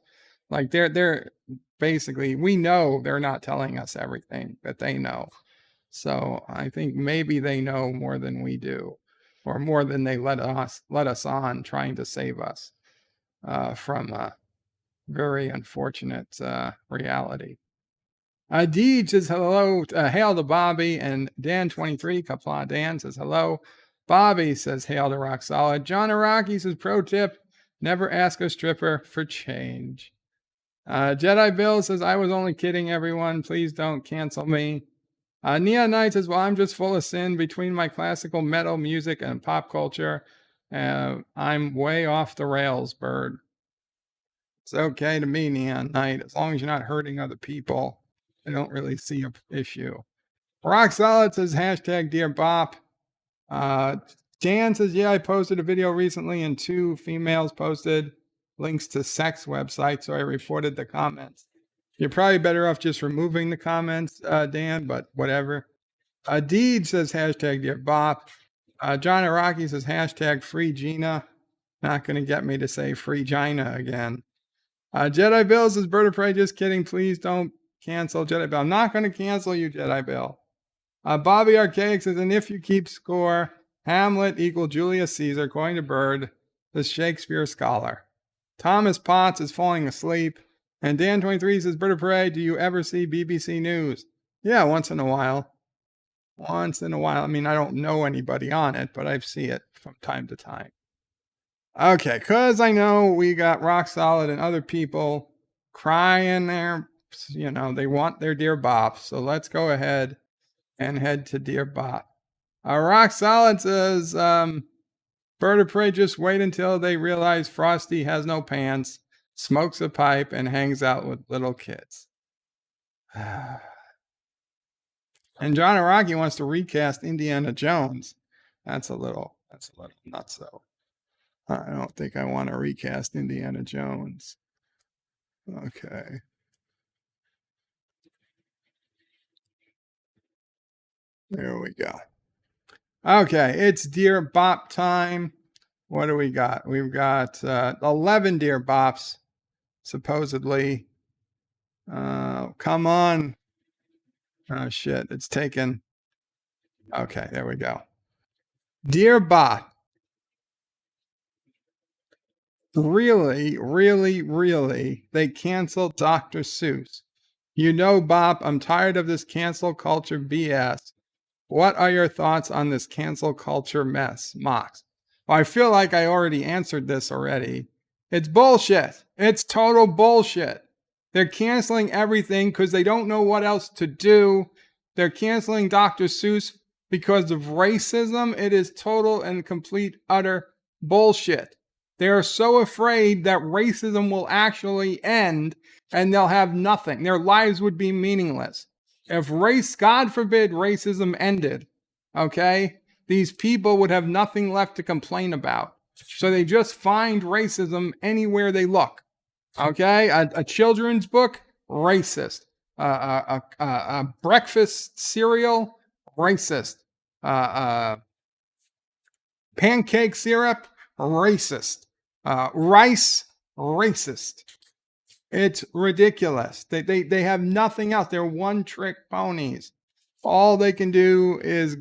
like they're basically, we know they're not telling us everything that they know. So I think maybe they know more than we do, or more than they let us on, trying to save us from a very unfortunate reality. Deej says hello, hail to Bobby, and Dan23, Qapla Dan says hello. Bobby says hail to Rock Solid. John Araki says pro tip, never ask a stripper for change. Jedi Bill says, I was only kidding, everyone. Please don't cancel me. Neon Knight says, well, I'm just full of sin between my classical metal music and pop culture. I'm way off the rails, bird. It's okay to me, Neon Knight, as long as you're not hurting other people. I don't really see an issue. Rock Solid says, hashtag Dear Bop. Dan says, yeah, I posted a video recently and 2 females posted links to sex websites, so I reported the comments. You're probably better off just removing the comments, Dan, but whatever. Deed says, hashtag Dear Bop. John Araki says, hashtag Free Gina. Not going to get me to say Free Gina again. Jedi Bill says, Bird of Prey, just kidding. Please don't cancel Jedi Bill. I'm not going to cancel you, Jedi Bill. Bobby Archaic says, and if you keep score, Hamlet equal Julius Caesar, according to Bird, the Shakespeare scholar. Thomas Potts is falling asleep. And Dan23 says, Bird of Prey, do you ever see BBC News? Yeah, once in a while. Once in a while. I mean, I don't know anybody on it, but I see it from time to time. Okay, because I know we got Rock Solid and other people crying there. You know, they want their Dear Bop. So let's go ahead and head to Dear Bop. Rock Solid says, Bird of Prey, just wait until they realize Frosty has no pants, smokes a pipe, and hangs out with little kids. And John Araki wants to recast Indiana Jones. That's a little nuts, though. I don't think I want to recast Indiana Jones. Okay. There we go. Okay, it's Dear Bop time. What do we got? We've got 11 Dear Bops, supposedly. Come on. Oh, shit, it's taken. Okay, there we go. Dear Bop. Really, they canceled Dr. Seuss. You know, Bop, I'm tired of this cancel culture BS. What are your thoughts on this cancel culture mess, Mox? Well, I feel like I already answered this already. It's bullshit. It's total bullshit. They're canceling everything because they don't know what else to do. They're canceling Dr. Seuss because of racism. It is total and complete, utter bullshit. They are so afraid that racism will actually end and they'll have nothing. Their lives would be meaningless. If God forbid, racism ended, okay, these people would have nothing left to complain about. So they just find racism anywhere they look. Okay, a children's book, racist. A breakfast cereal, racist. Pancake syrup, racist. Rice, racist. It's ridiculous. They have nothing else. They're one-trick ponies. All they can do is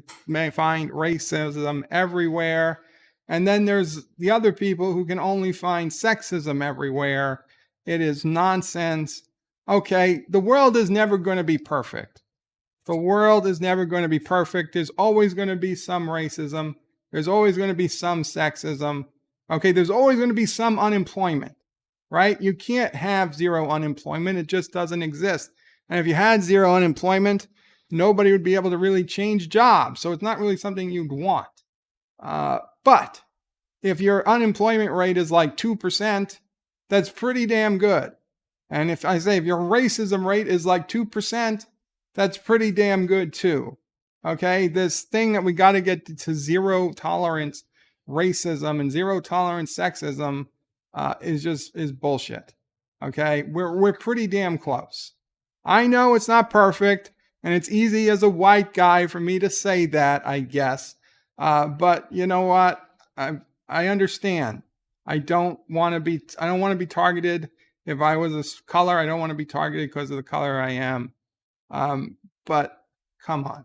find racism everywhere. And then there's the other people who can only find sexism everywhere. It is nonsense. Okay, the world is never going to be perfect. The world is never going to be perfect. There's always going to be some racism. There's always going to be some sexism. Okay, there's always going to be some unemployment, right? You can't have zero unemployment. It just doesn't exist. And if you had zero unemployment, nobody would be able to really change jobs. So it's not really something you'd want. But if your unemployment rate is like 2%, that's pretty damn good. And if your racism rate is like 2%, that's pretty damn good too. Okay, this thing that we got to get to zero tolerance racism and zero tolerance sexism is bullshit. Okay, we're pretty damn close. I know it's not perfect, and it's easy as a white guy for me to say that, I guess. But you know what? I understand. I don't want to be targeted. If I was a color, I don't want to be targeted because of the color I am. But come on.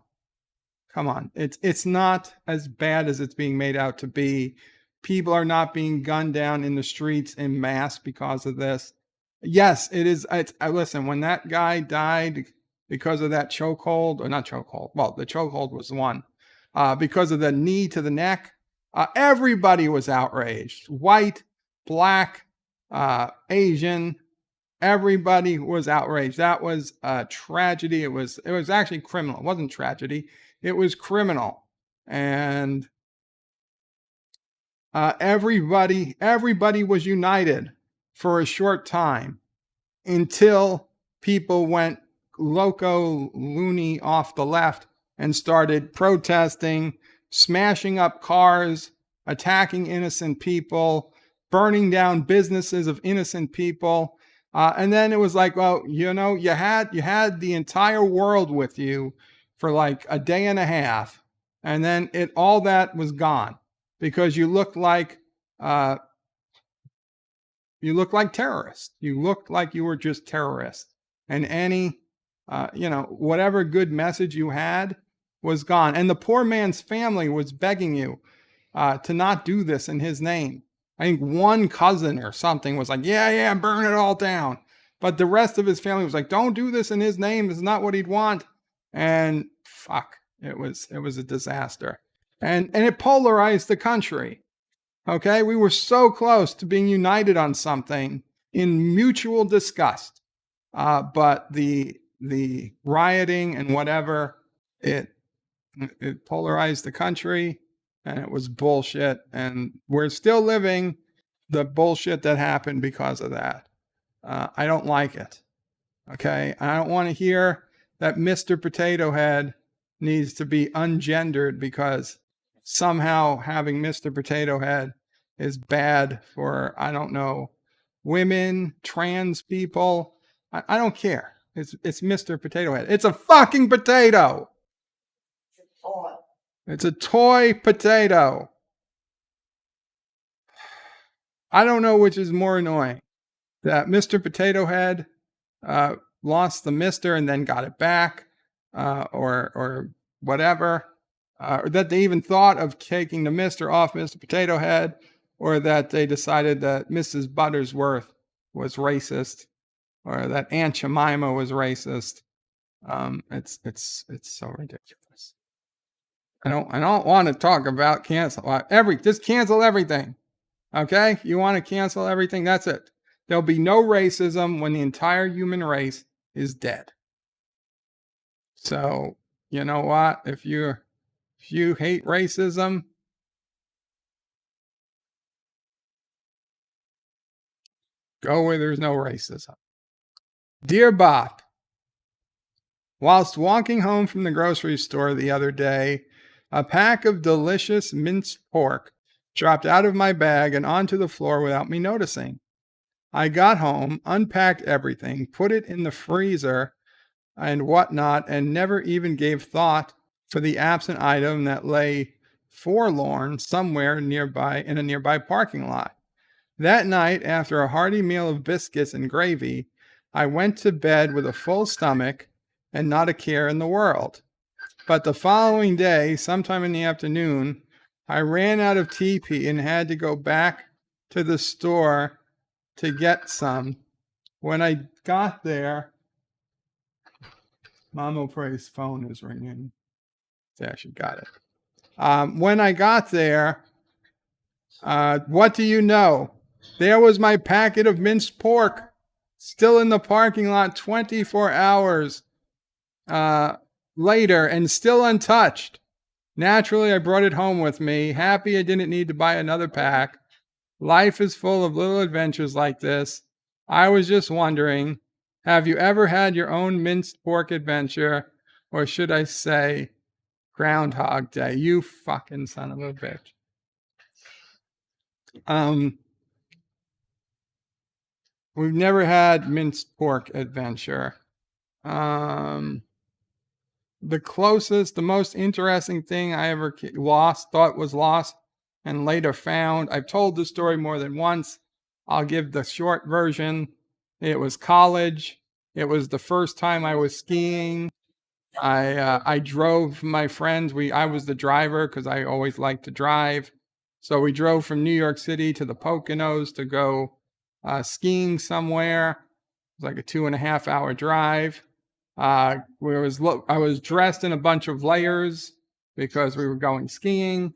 Come on. It's not as bad as it's being made out to be. People are not being gunned down in the streets en masse because of this. Yes, it is. Listen, when that guy died because of that chokehold, or not chokehold, well, the chokehold was one, because of the knee to the neck, everybody was outraged. White, black, Asian, everybody was outraged. That was a tragedy. It was actually criminal. It wasn't tragedy. It was criminal. And everybody was united for a short time until people went loco loony off the left and started protesting, smashing up cars, attacking innocent people, burning down businesses of innocent people. And then it was like, well, you know, you had the entire world with you for like a day and a half, and then all that was gone because you looked like terrorists. You looked like you were just terrorists, and any whatever good message you had was gone. And the poor man's family was begging you to not do this in his name. I think one cousin or something was like, yeah, burn it all down. But the rest of his family was like, don't do this in his name. This is not what he'd want. And fuck, it was a disaster. And it polarized the country. Okay, we were so close to being united on something in mutual disgust. But the rioting and whatever, it polarized the country. And it was bullshit. And we're still living the bullshit that happened because of that. I don't like it. Okay. I don't want to hear that Mr. Potato Head needs to be ungendered because somehow having Mr. Potato Head is bad for, I don't know, women, trans people. I don't care. It's Mr. Potato Head. It's a fucking potato. It's a toy potato. I don't know which is more annoying. That Mr. Potato Head lost the Mr. and then got it back, or whatever. Or that they even thought of taking the Mr. off Mr. Potato Head, or that they decided that Mrs. Buttersworth was racist, or that Aunt Jemima was racist. It's so ridiculous. I don't want to talk about cancel. Just cancel everything. Okay? You want to cancel everything? That's it. There'll be no racism when the entire human race is dead. So, you know what? If you hate racism, go where there's no racism. Dear Bop, whilst walking home from the grocery store the other day, a pack of delicious minced pork dropped out of my bag and onto the floor without me noticing. I got home, unpacked everything, put it in the freezer and whatnot, and never even gave thought for the absent item that lay forlorn somewhere nearby in a nearby parking lot. That night, after a hearty meal of biscuits and gravy, I went to bed with a full stomach and not a care in the world. But the following day, sometime in the afternoon, I ran out of TP and had to go back to the store to get some. When I got there, Mama Pray's phone is ringing. Yeah, she got it. When I got there, what do you know? There was my packet of minced pork still in the parking lot 24 hours later and still untouched. Naturally, I brought it home with me, happy I didn't need to buy another pack. Life is full of little adventures like this. I was just wondering, have you ever had your own minced pork adventure? Or should I say, Groundhog Day? You fucking son of a bitch. We've never had minced pork adventure. The closest, the most interesting thing I ever thought was lost, and later found. I've told this story more than once. I'll give the short version. It was college. It was the first time I was skiing. I drove my friends. I was the driver because I always like to drive. So we drove from New York City to the Poconos to go skiing somewhere. It was like a 2.5 hour drive. I was dressed in a bunch of layers because we were going skiing.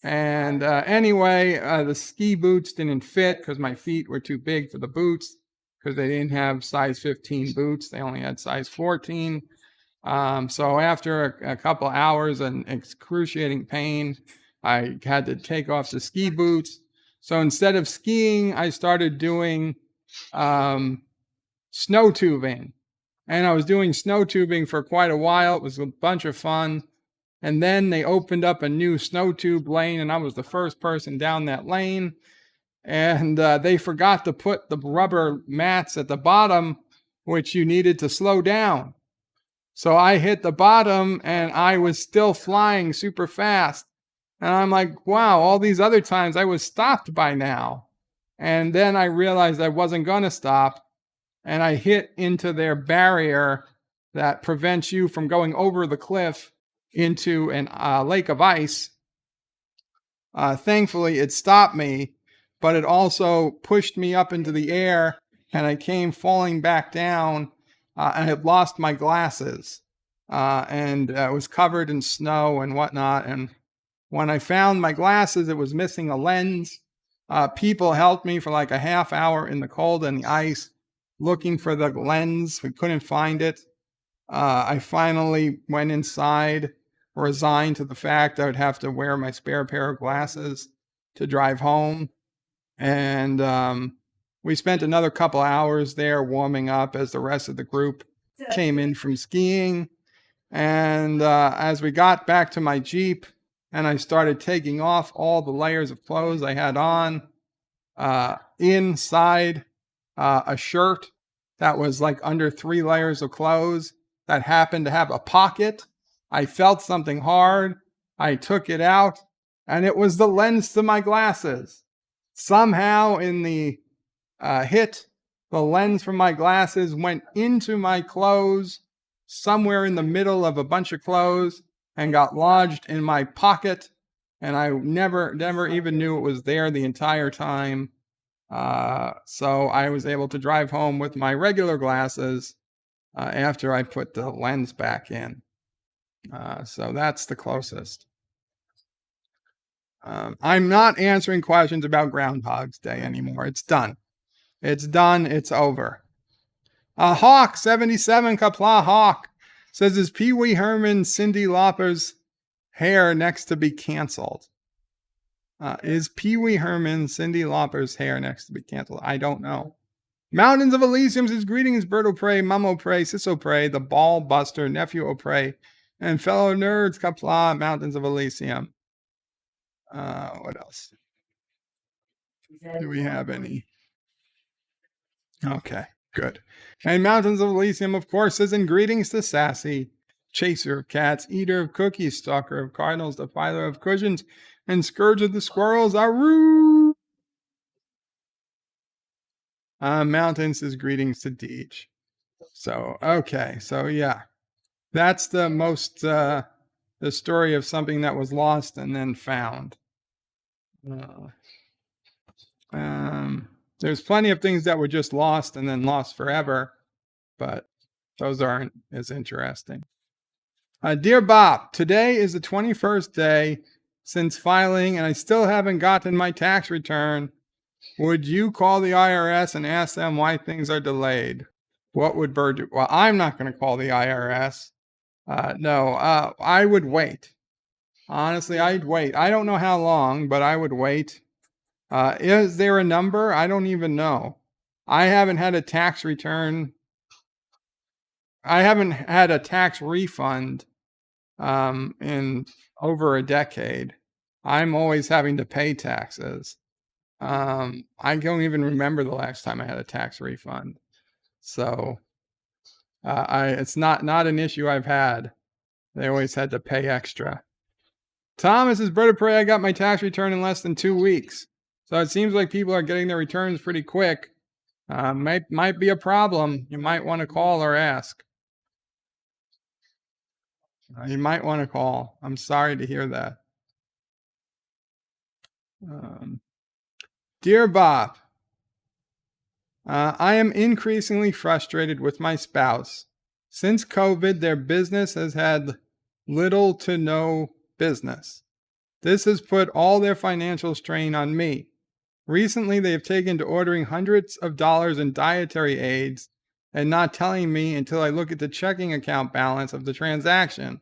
And anyway, the ski boots didn't fit because my feet were too big for the boots because they didn't have size 15 boots. They only had size 14. So after a couple hours and excruciating pain, I had to take off the ski boots. So instead of skiing, I started doing snow tubing. And I was doing snow tubing for quite a while. It was a bunch of fun. And then they opened up a new snow tube lane, and I was the first person down that lane. And they forgot to put the rubber mats at the bottom, which you needed to slow down. So I hit the bottom, and I was still flying super fast. And I'm like, wow, all these other times I was stopped by now. And then I realized I wasn't going to stop. And I hit into their barrier that prevents you from going over the cliff into a lake of ice. Thankfully, it stopped me, but it also pushed me up into the air, and I came falling back down, and I had lost my glasses, and it was covered in snow and whatnot. And when I found my glasses, it was missing a lens. People helped me for like a half hour in the cold and the ice, looking for the lens. We couldn't find it. I finally went inside, resigned to the fact I would have to wear my spare pair of glasses to drive home. And we spent another couple hours there warming up as the rest of the group came in from skiing. And as we got back to my Jeep and I started taking off all the layers of clothes I had on, inside a shirt that was like under 3 layers of clothes that happened to have a pocket, I felt something hard. I took it out, and it was the lens to my glasses. Somehow in the hit, the lens from my glasses went into my clothes, somewhere in the middle of a bunch of clothes, and got lodged in my pocket. And I never even knew it was there the entire time. So I was able to drive home with my regular glasses after I put the lens back in. So that's the closest. I'm not answering questions about Groundhog's Day anymore. It's done. It's done. It's over. Hawk 77 Qapla Hawk says, is Pee Wee Herman Cyndi Lauper's hair next to be canceled? Is Pee Wee Herman Cyndi Lauper's hair next to be canceled? I don't know. Mountains of Elysium says, greetings, Bird O'Prey, Mum O'Prey, Sis O'Prey, the Ball Buster, Nephew O'Prey, and fellow nerds, Qapla, Mountains of Elysium. What else? Do we have any? Okay, good. And Mountains of Elysium, of course, says, in greetings to Sassy, chaser of cats, eater of cookies, stalker of cardinals, defiler of cushions, and scourge of the squirrels. Aroo! Mountains says, greetings to Deej. So, okay, so yeah. That's the most, the story of something that was lost and then found. There's plenty of things that were just lost and then lost forever, but those aren't as interesting. Dear Bob, today is the 21st day since filing, and I still haven't gotten my tax return. Would you call the IRS and ask them why things are delayed? What would Bird do? Well, I'm not going to call the IRS. No, I would wait. Honestly, I'd wait. I don't know how long, but I would wait. Is there a number? I don't even know. I haven't had a tax return. I haven't had a tax refund in over a decade. I'm always having to pay taxes. I don't even remember the last time I had a tax refund. So it's not an issue I've had. They always had to pay extra. Thomas is Brother Pray. I got my tax return in less than 2 weeks. So it seems like people are getting their returns pretty quick. Might be a problem. You might want to call or ask. You might want to call. I'm sorry to hear that. Dear Bob, I am increasingly frustrated with my spouse. Since COVID, their business has had little to no business. This has put all their financial strain on me. Recently, they have taken to ordering hundreds of dollars in dietary aids and not telling me until I look at the checking account balance of the transaction.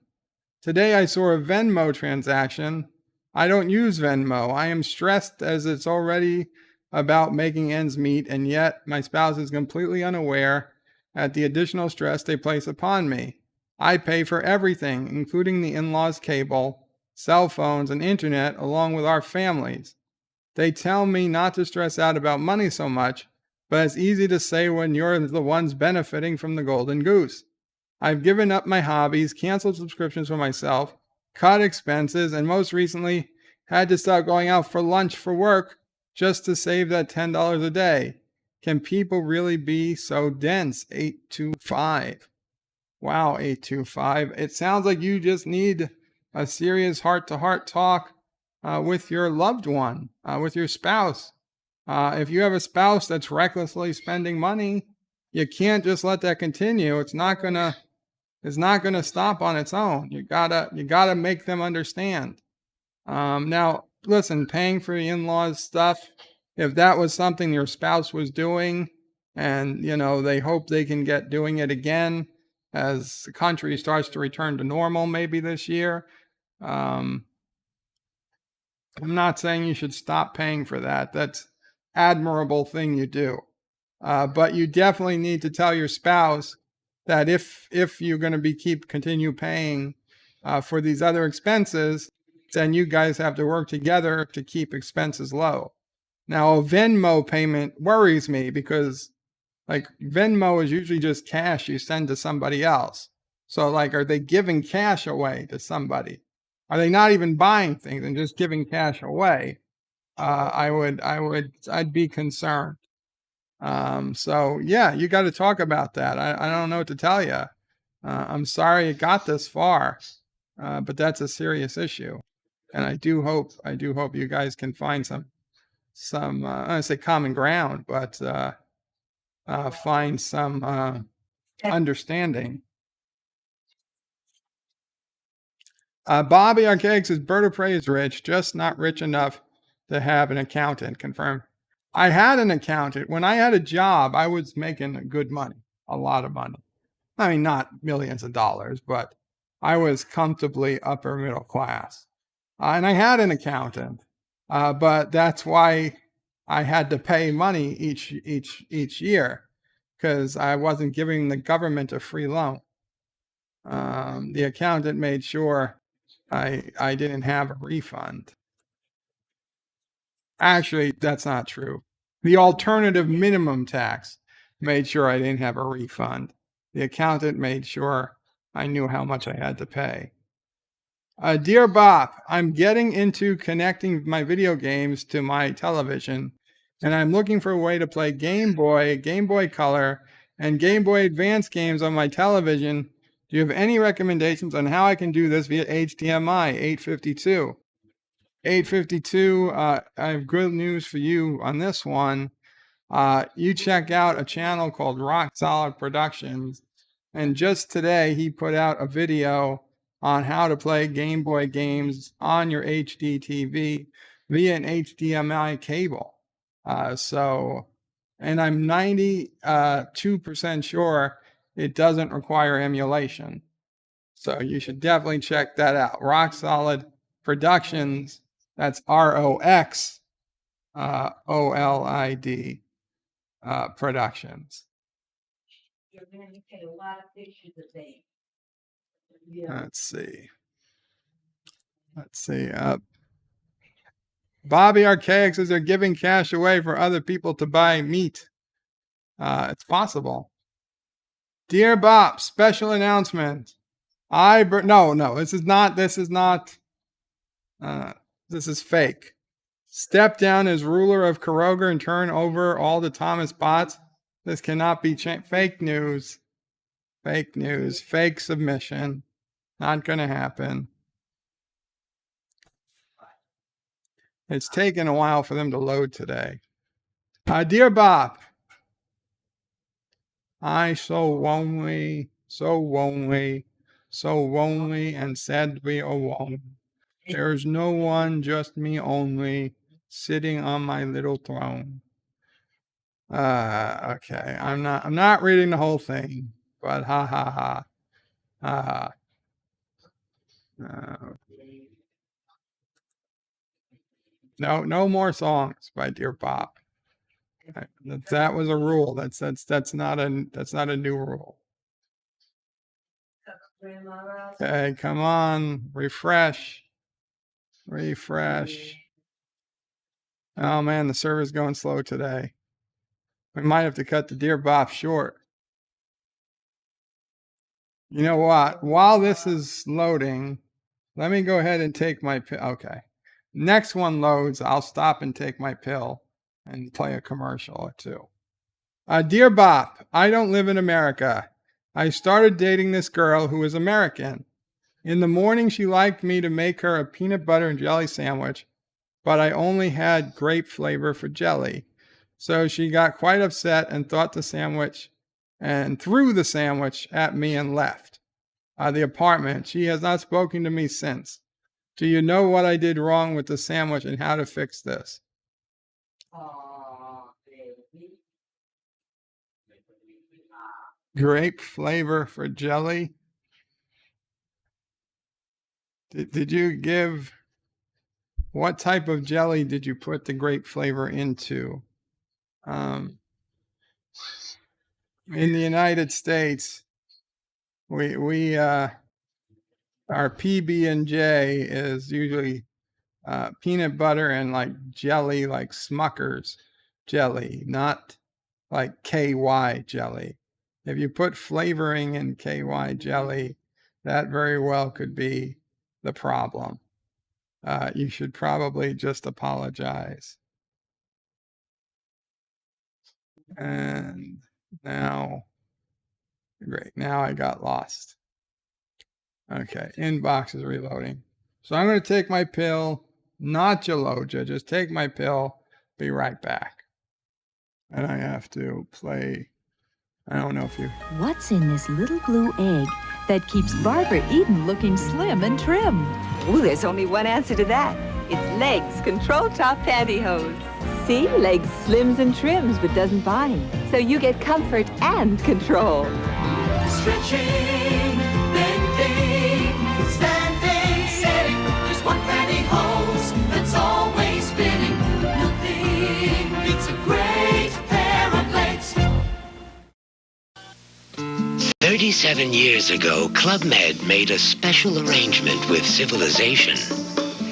Today, I saw a Venmo transaction. I don't use Venmo. I am stressed as it's already about making ends meet, and yet my spouse is completely unaware at the additional stress they place upon me. I pay for everything, including the in-laws' cable, cell phones, and internet, along with our families. They tell me not to stress out about money so much, but it's easy to say when you're the ones benefiting from the golden goose. I've given up my hobbies, canceled subscriptions for myself, cut expenses, and most recently had to stop going out for lunch for work just to save that $10 a day. Can people really be so dense? 825. Wow, 825. It sounds like you just need a serious heart-to-heart talk with your loved one, with your spouse. If you have a spouse that's recklessly spending money, you can't just let that continue. It's not gonna stop on its own. You gotta make them understand. Now, listen, paying for the in-laws stuff, if that was something your spouse was doing, and they hope they can get doing it again as the country starts to return to normal, maybe this year. I'm not saying you should stop paying for that. That's admirable thing you do. But you definitely need to tell your spouse that if you're going to continue paying for these other expenses, then you guys have to work together to keep expenses low. Now, a Venmo payment worries me because Venmo is usually just cash you send to somebody else. So are they giving cash away to somebody? Are they not even buying things and just giving cash away? I'd be concerned. So yeah, you got to talk about that. I don't know what to tell you. I'm sorry it got this far, but that's a serious issue. And I do hope you guys can find some, I don't want to say common ground, but, find some, understanding. Bobby Archaic says, Bird of Prey is rich, just not rich enough to have an accountant. Confirmed. I had an accountant. When I had a job, I was making good money, a lot of money. I mean, not millions of dollars, but I was comfortably upper middle class. And I had an accountant, but that's why I had to pay money each year, because I wasn't giving the government a free loan. The accountant made sure I didn't have a refund. Actually, that's not true. The alternative minimum tax made sure I didn't have a refund. The accountant made sure I knew how much I had to pay. Dear Bob, I'm getting into connecting my video games to my television, and I'm looking for a way to play Game Boy Color, and Game Boy Advance games on my television. Do you have any recommendations on how I can do this via HDMI 852? 852, I have good news for you on this one. You check out a channel called Rock Solid Productions, and just today he put out a video on how to play Game Boy games on your HD TV via an HDMI cable. And I'm 92% sure it doesn't require emulation. So you should definitely check that out. Rock Solid Productions. That's ROX OLID Productions. Let's see. Bobby Archaic says they're giving cash away for other people to buy meat. It's possible. Dear Bob, special announcement. No, this is fake. Step down as ruler of Caroga and turn over all to Thomas Bots. This cannot be fake news. Fake submission. Not going to happen. It's taken a while for them to load today. Dear Bob, I so lonely, and sadly alone. There's no one, just me only, sitting on my little throne. Okay. I'm not reading the whole thing, but ha ha ha. Ha ha. No more songs by Dear Bob. That was a rule. That's not a new rule. Okay, come on, refresh. Oh man, the server's going slow today. We might have to cut the Dear Bob short. You know what? While this is loading, let me go ahead and take my pill. Okay. Next one loads, I'll stop and take my pill and play a commercial or two. Dear Bob, I don't live in America. I started dating this girl who is American. In the morning, she liked me to make her a peanut butter and jelly sandwich, but I only had grape flavor for jelly. So she got quite upset and threw the sandwich at me and left the apartment. She has not spoken to me since. Do you know what I did wrong with the sandwich and how to fix this? Grape flavor for jelly? Did you give... What type of jelly did you put the grape flavor into? In the United States, our PB&J is usually peanut butter and like jelly, like Smucker's jelly, not like KY jelly. If you put flavoring in KY jelly, that very well could be the problem. You should probably just apologize. And now, great, now I got lost. Okay, inbox is reloading. So I'm going to take my pill, not Gelogia, just take my pill, be right back. And I have to play, I don't know if you... What's in this little blue egg that keeps Barbara Eden looking slim and trim? Oh, there's only one answer to that. It's Legs Control Top Pantyhose. See, Legs slims and trims but doesn't bind. So you get comfort and control. Stretching, bending, standing, sitting. There's one pantyhose that's always spinning. Nothing beats a great pair of legs. 37 years ago, Club Med made a special arrangement with civilization.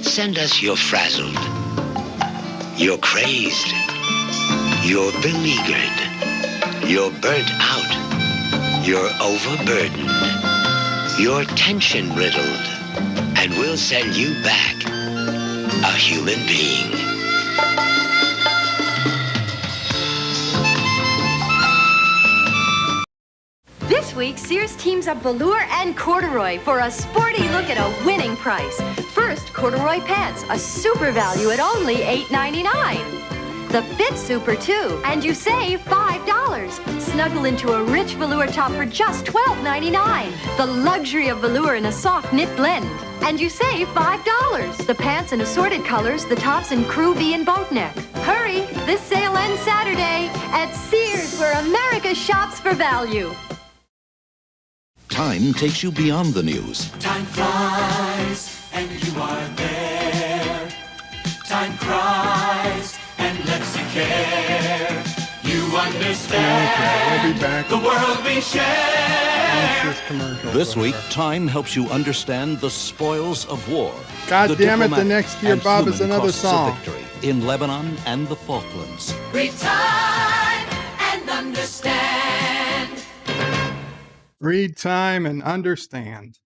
Send us your frazzled, you're crazed, you're beleaguered, you're burnt out, you're overburdened, you're tension-riddled, and we'll send you back a human being. This week, Sears teams up velour and corduroy for a sporty look at a winning price. First, corduroy pants, a super value at only $8.99. The Fit Super, too, and you save $5. Snuggle into a rich velour top for just $12.99. The luxury of velour in a soft knit blend, and you save $5. The pants in assorted colors, the tops in crew V and boat neck. Hurry, this sale ends Saturday at Sears, where America shops for value. Time takes you beyond the news. Time flies and you are there. Time cries and lets you care. You understand. Okay, we'll be back. The world we share. This week, Time helps you understand the spoils of war. God damn it, the next Dear Bob is another song. Of victory in Lebanon and the Falklands. Read time and understand. Read time and understand.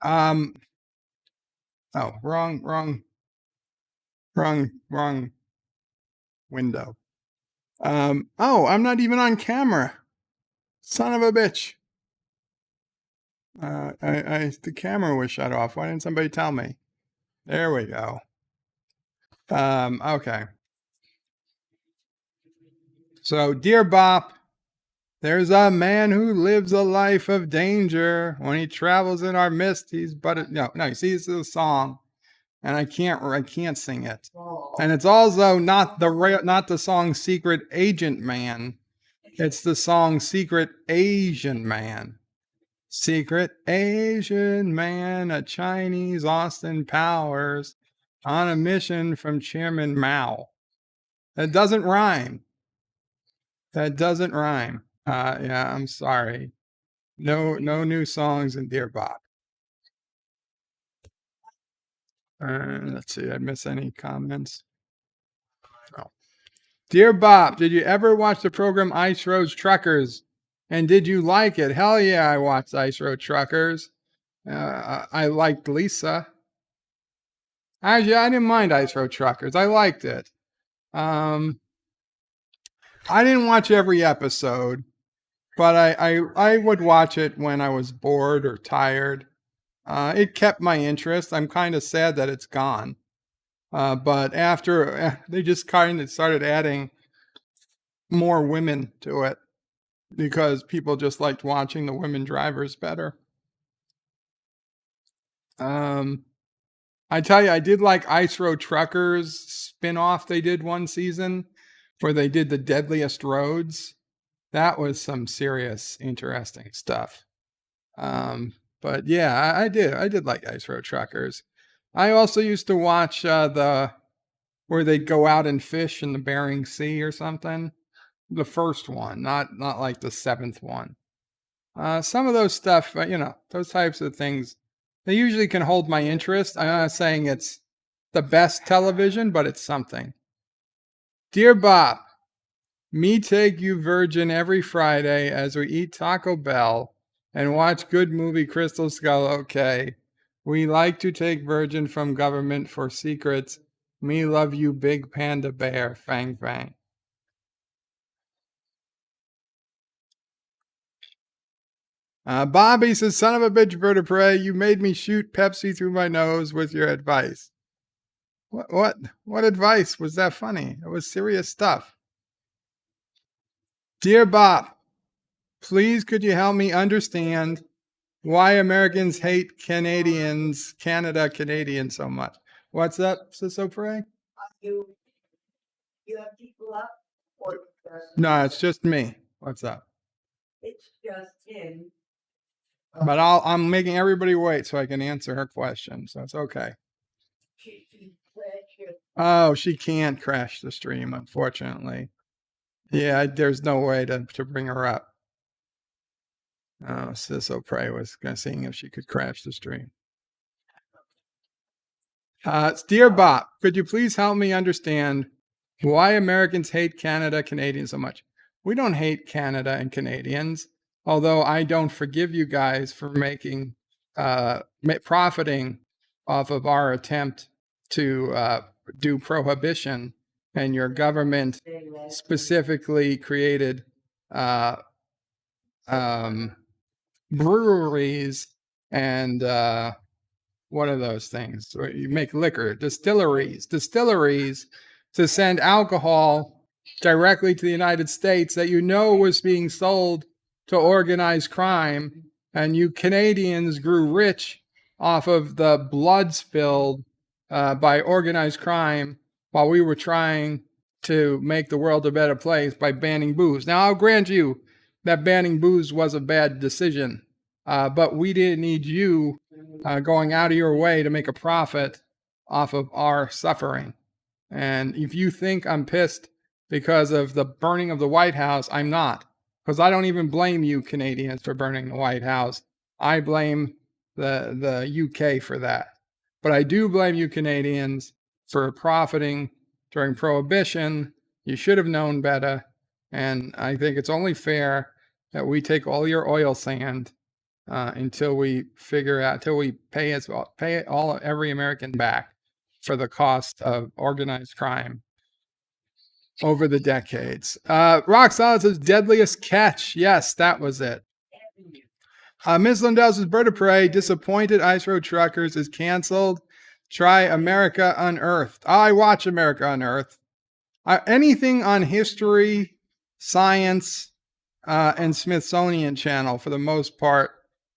Oh, wrong window. Oh, I'm not even on camera. Son of a bitch. The camera was shut off. Why didn't somebody tell me? There we go. Okay. So, dear Bop, there's a man who lives a life of danger. When he travels in our midst, he's no. You see, it's a song, and I can't sing it. And it's also not the song "Secret Agent Man." It's the song "Secret Asian Man." Secret Asian man, a Chinese Austin Powers, on a mission from Chairman Mao. That doesn't rhyme. That doesn't rhyme. Yeah, I'm sorry. No new songs in Dear Bob. Let's see, I miss any comments? Oh. Dear Bob, did you ever watch the program Ice Road Truckers? And did you like it? Hell yeah, I watched Ice Road Truckers. I liked Lisa. Actually, I didn't mind Ice Road Truckers. I liked it. I didn't watch every episode, but I would watch it when I was bored or tired. It kept my interest. I'm kind of sad that it's gone. But after they just kind of started adding more women to it because people just liked watching the women drivers better. I tell you, I did like Ice Road Truckers spin-off they did one season where they did the deadliest roads. That was some serious, interesting stuff. But yeah, I did like Ice Road Truckers. I also used to watch where they'd go out and fish in the Bering Sea or something. The first one, not like the seventh one. Some of those stuff, those types of things, they usually can hold my interest. I'm not saying it's the best television, but it's something. Dear Bob, me take you virgin every Friday as we eat Taco Bell and watch good movie Crystal Skull. Okay. We like to take virgin from government for secrets. Me love you, big panda bear. Fang fang. Bobby says, son of a bitch, bird of prey, you made me shoot Pepsi through my nose with your advice. What advice? Was that funny? It was serious stuff. Dear Bob, please could you help me understand why Americans hate Canada Canadians so much? What's up, Siso Prey? You have people up? Or No, it's just me. What's up? it's just him. But I'm making everybody wait so I can answer her question, so it's okay. Oh, she can't crash the stream, unfortunately. Yeah, there's no way to bring her up. Oh, Siso Prey was seeing if she could crash the stream. Dear Bob, could you please help me understand why Americans hate Canada Canadians so much? We don't hate Canada and Canadians, although I don't forgive you guys for profiting off of our attempt to do prohibition, and your government specifically created breweries and what are those things? You make liquor, distilleries to send alcohol directly to the United States that was being sold to organized crime. And you Canadians grew rich off of the blood spilled by organized crime while we were trying to make the world a better place by banning booze. Now, I'll grant you that banning booze was a bad decision, but we didn't need you going out of your way to make a profit off of our suffering. And if you think I'm pissed because of the burning of the White House, I'm not. Because I don't even blame you Canadians for burning the White House. I blame the UK for that. But I do blame you Canadians for profiting during Prohibition. You should have known better. And I think it's only fair that we take all your oil sand until we pay every American back for the cost of organized crime over the decades. Rock Solid says deadliest catch. Yes, that was it. Ms. Lindell says, Bird of Prey, disappointed Ice Road Truckers is canceled. Try America Unearthed. I watch America Unearthed. Anything on history, science, and Smithsonian Channel, for the most part,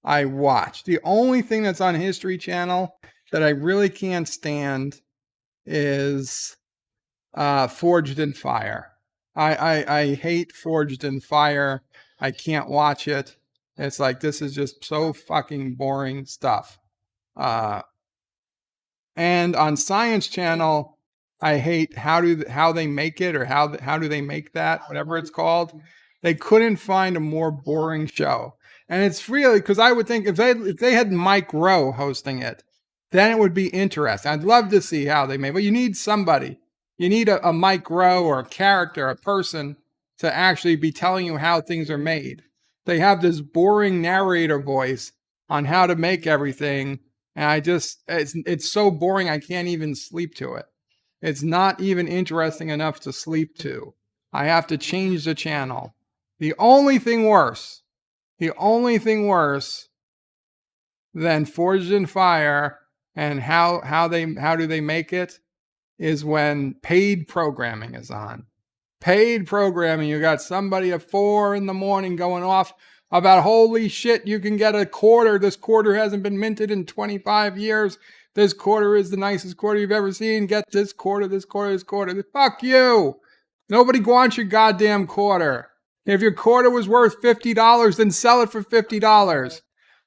I watch. The only thing that's on History Channel that I really can't stand is Forged in Fire. I hate Forged in Fire. I can't watch it. It's like, this is just so fucking boring stuff. And on Science Channel, I hate how they make it, or how do they make that, whatever it's called. They couldn't find a more boring show. And it's really, because I would think if they had Mike Rowe hosting it, then it would be interesting. I'd love to see how they make it. But you need somebody. You need a Mike Rowe, or a character, a person, to actually be telling you how things are made. They have this boring narrator voice on how to make everything. And it's so boring, I can't even sleep to it. It's not even interesting enough to sleep to. I have to change the channel. The only thing worse than Forged in Fire and how do they make it is when paid programming is on. Paid programming, you got somebody at 4 a.m. going off about, holy shit, you can get a quarter. This quarter hasn't been minted in 25 years. This quarter is the nicest quarter you've ever seen. Get this quarter, this quarter, this quarter. Fuck you. Nobody wants your goddamn quarter. If your quarter was worth $50, then sell it for $50.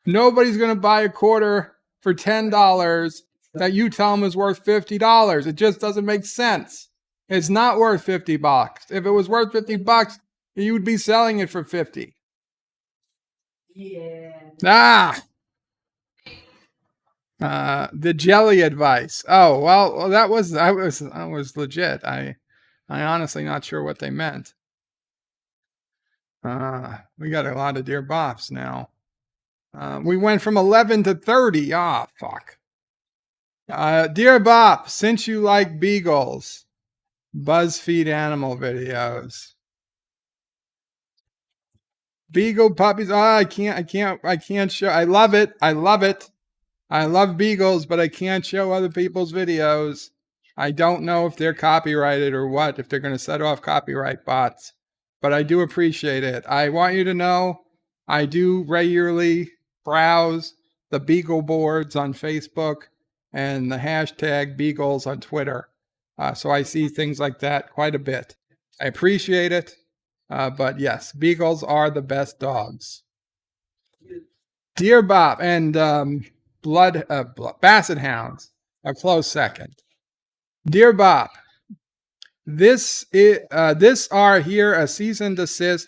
Nobody's going to buy a quarter for $10 that you tell them is worth $50. It just doesn't make sense. It's not worth $50. If it was worth $50, you would be selling it for $50. Yeah. The jelly advice. Oh, well, I was legit. I honestly not sure what they meant. We got a lot of Dear Bops now. We went from 11 to 30. Ah, fuck. Dear Bop, since you like beagles, BuzzFeed animal videos. Beagle puppies. Oh, I can't show. I love it. I love beagles, but I can't show other people's videos. I don't know if they're copyrighted or what, if they're going to set off copyright bots, but I do appreciate it. I want you to know I do regularly browse the beagle boards on Facebook and the hashtag beagles on Twitter. So I see things like that quite a bit. I appreciate it. But yes, beagles are the best dogs. Dear Bob and Basset Hounds, a close second. Dear Bob, this are here a cease and desist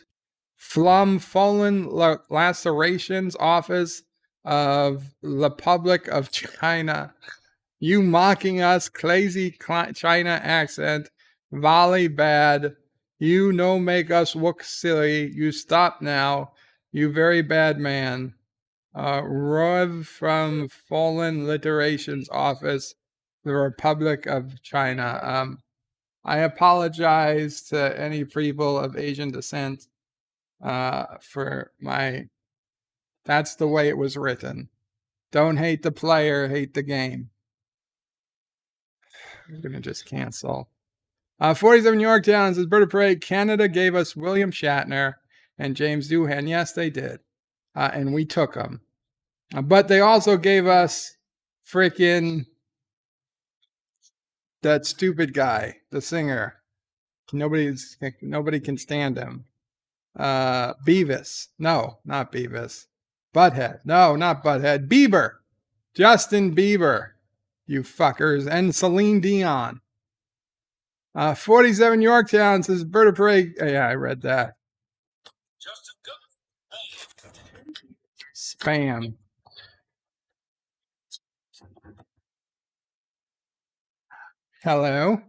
from Fallen Lacerations Office of the Republic of China. You mocking us, crazy China accent, volley bad. You no make us look silly. You stop now. You very bad man. Rev from Fallen Literations Office, the Republic of China. I apologize to any people of Asian descent for my... That's the way it was written. Don't hate the player, hate the game. I'm going to just cancel. 47 Yorktown says, Bird of Prey, Canada gave us William Shatner and James Doohan. Yes, they did. And we took them. But they also gave us freaking that stupid guy, the singer. Nobody can stand him. Beavis. No, not Beavis. Butthead. No, not Butthead. Bieber. Justin Bieber. You fuckers. And Celine Dion. 47 Yorktown says, Bird of Prey. Yeah, I read that. Spam. Hello?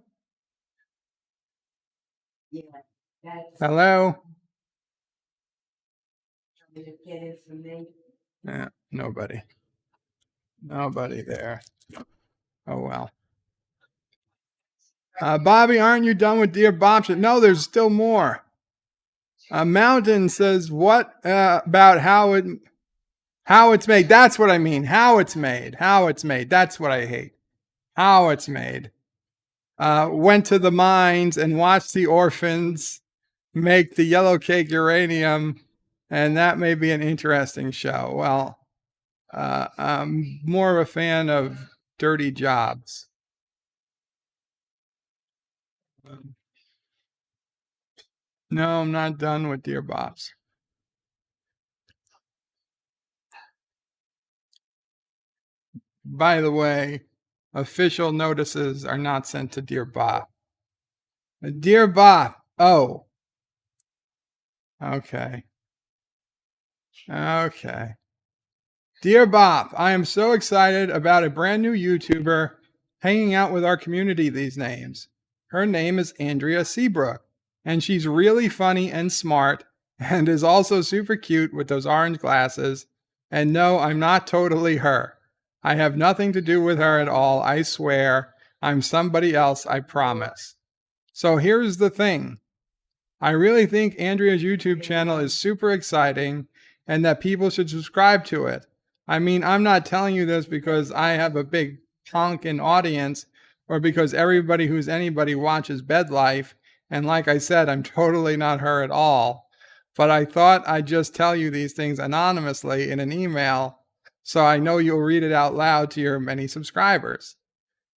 Hello? Yeah, nobody. Nobody there. Oh, well. Bobby, aren't you done with Dear Bob? No, there's still more. Mountain says, what about how it... How it's made. That's what I mean. How it's made. How it's made. That's what I hate. How it's made. Went to the mines and watched the orphans make the yellow cake uranium, and that may be an interesting show. Well, I'm more of a fan of Dirty Jobs. No, I'm not done with Dear Bops. By the way, official notices are not sent to Dear Bop. Dear Bop. Oh. Okay. Okay. Dear Bop, I am so excited about a brand new YouTuber hanging out with our community these names. Her name is Andrea Seabrook, and she's really funny and smart, and is also super cute with those orange glasses. And no, I'm not totally her. I have nothing to do with her at all, I swear. I'm somebody else, I promise. So here's the thing. I really think Andrea's YouTube channel is super exciting and that people should subscribe to it. I mean, I'm not telling you this because I have a big honkin' audience or because everybody who's anybody watches Bed Life. And like I said, I'm totally not her at all. But I thought I'd just tell you these things anonymously in an email so I know you'll read it out loud to your many subscribers.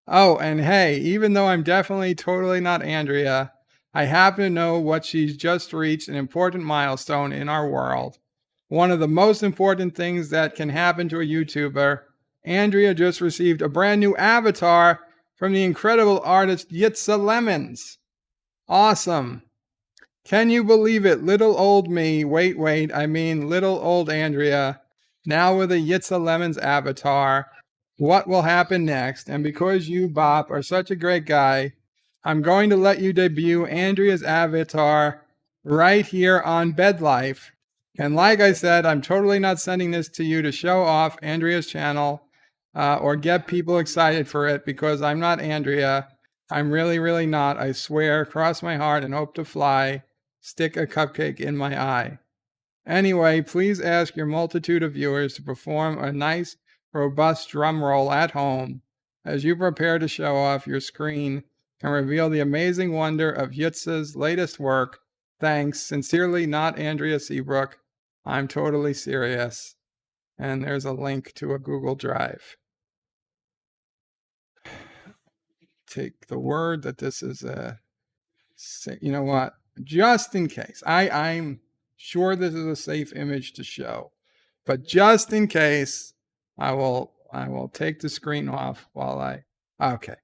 Oh, and hey, even though I'm definitely totally not Andrea, I happen to know what she's just reached an important milestone in our world. One of the most important things that can happen to a YouTuber. Andrea just received a brand new avatar from the incredible artist Yitza Lemons. Awesome. Can you believe it? Little old me, wait, I mean little old Andrea, now with a Yitza Lemons avatar. What will happen next? And because you, Bop, are such a great guy, I'm going to let you debut Andrea's avatar right here on Bed Life. And like I said, I'm totally not sending this to you to show off Andrea's channel or get people excited for it because I'm not Andrea. I'm really, really not. I swear, cross my heart and hope to fly. Stick a cupcake in my eye. Anyway, please ask your multitude of viewers to perform a nice, robust drum roll at home as you prepare to show off your screen and reveal the amazing wonder of Yitza's latest work. Thanks. Sincerely, not Andrea Seabrook. I'm totally serious. And there's a link to a Google Drive. Take the word that this is a, you know what? Just in case, I'm sure this is a safe image to show, but just in case, I will take the screen off while okay,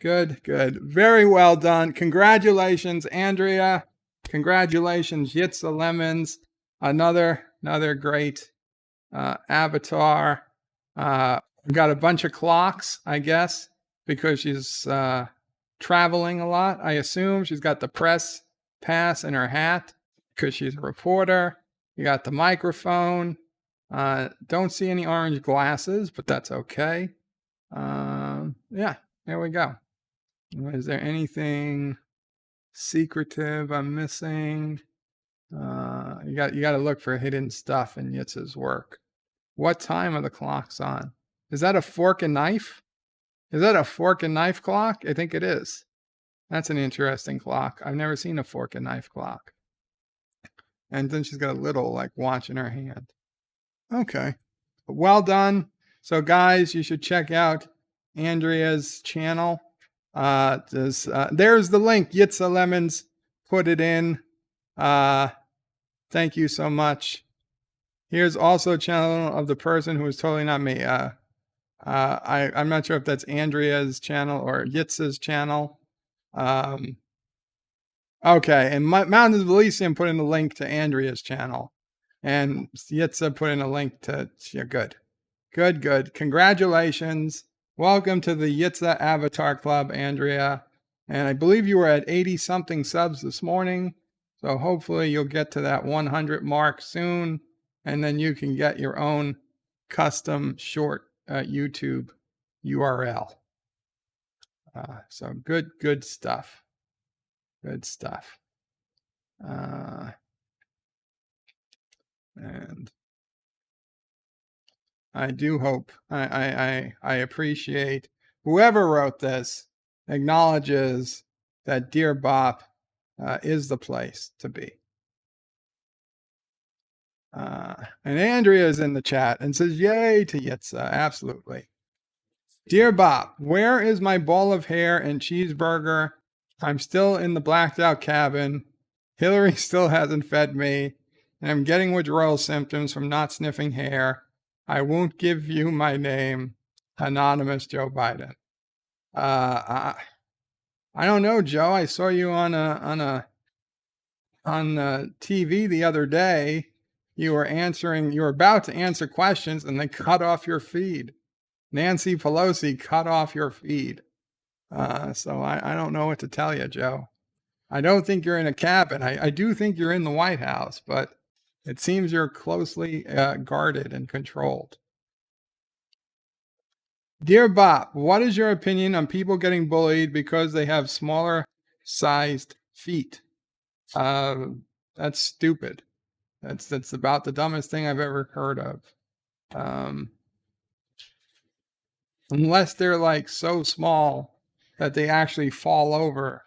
good. Very well done. Congratulations, Andrea. Congratulations, Yitza Lemons. Another great avatar. Got a bunch of clocks, I guess, because she's traveling a lot. I assume she's got the press pass in her hat because she's a reporter. You got the microphone. Don't see any orange glasses, but that's okay. Yeah, there we go. Is there anything secretive I'm missing? You got to look for hidden stuff in Yitz's work. What time are the clocks on? Is that a fork and knife? Is that a fork and knife clock? I think it is. That's an interesting clock. I've never seen a fork and knife clock. And then she's got a little like watch in her hand. Okay. Well done. So guys, you should check out Andrea's channel. There's the link. Yitza Lemons put it in. Thank you so much. Here's also a channel of the person who is totally not me. I'm not sure if that's Andrea's channel or Yitza's channel. Okay, and Mountains of Elysium put in a link to Andrea's channel. And Yitza put in a link to, yeah, good. Congratulations. Welcome to the Yitza Avatar Club, Andrea. And I believe you were at 80-something subs this morning. So hopefully you'll get to that 100 mark soon. And then you can get your own custom short YouTube URL. So good stuff. Good stuff. And I do hope. I appreciate whoever wrote this acknowledges that Dear Bop is the place to be. And Andrea is in the chat and says, yay to Yitza. Absolutely. Dear Bob, where is my bowl of hair and cheeseburger? I'm still in the blacked out cabin. Hillary still hasn't fed me. And I'm getting withdrawal symptoms from not sniffing hair. I won't give you my name. Anonymous Joe Biden. I don't know, Joe. I saw you on TV the other day. You were about to answer questions and they cut off your feed. Nancy Pelosi cut off your feed. So I don't know what to tell you, Joe. I don't think you're in a cabin. I do think you're in the White House, but it seems you're closely guarded and controlled. Dear Bob, what is your opinion on people getting bullied because they have smaller sized feet? That's stupid. That's about the dumbest thing I've ever heard of. Unless they're like so small that they actually fall over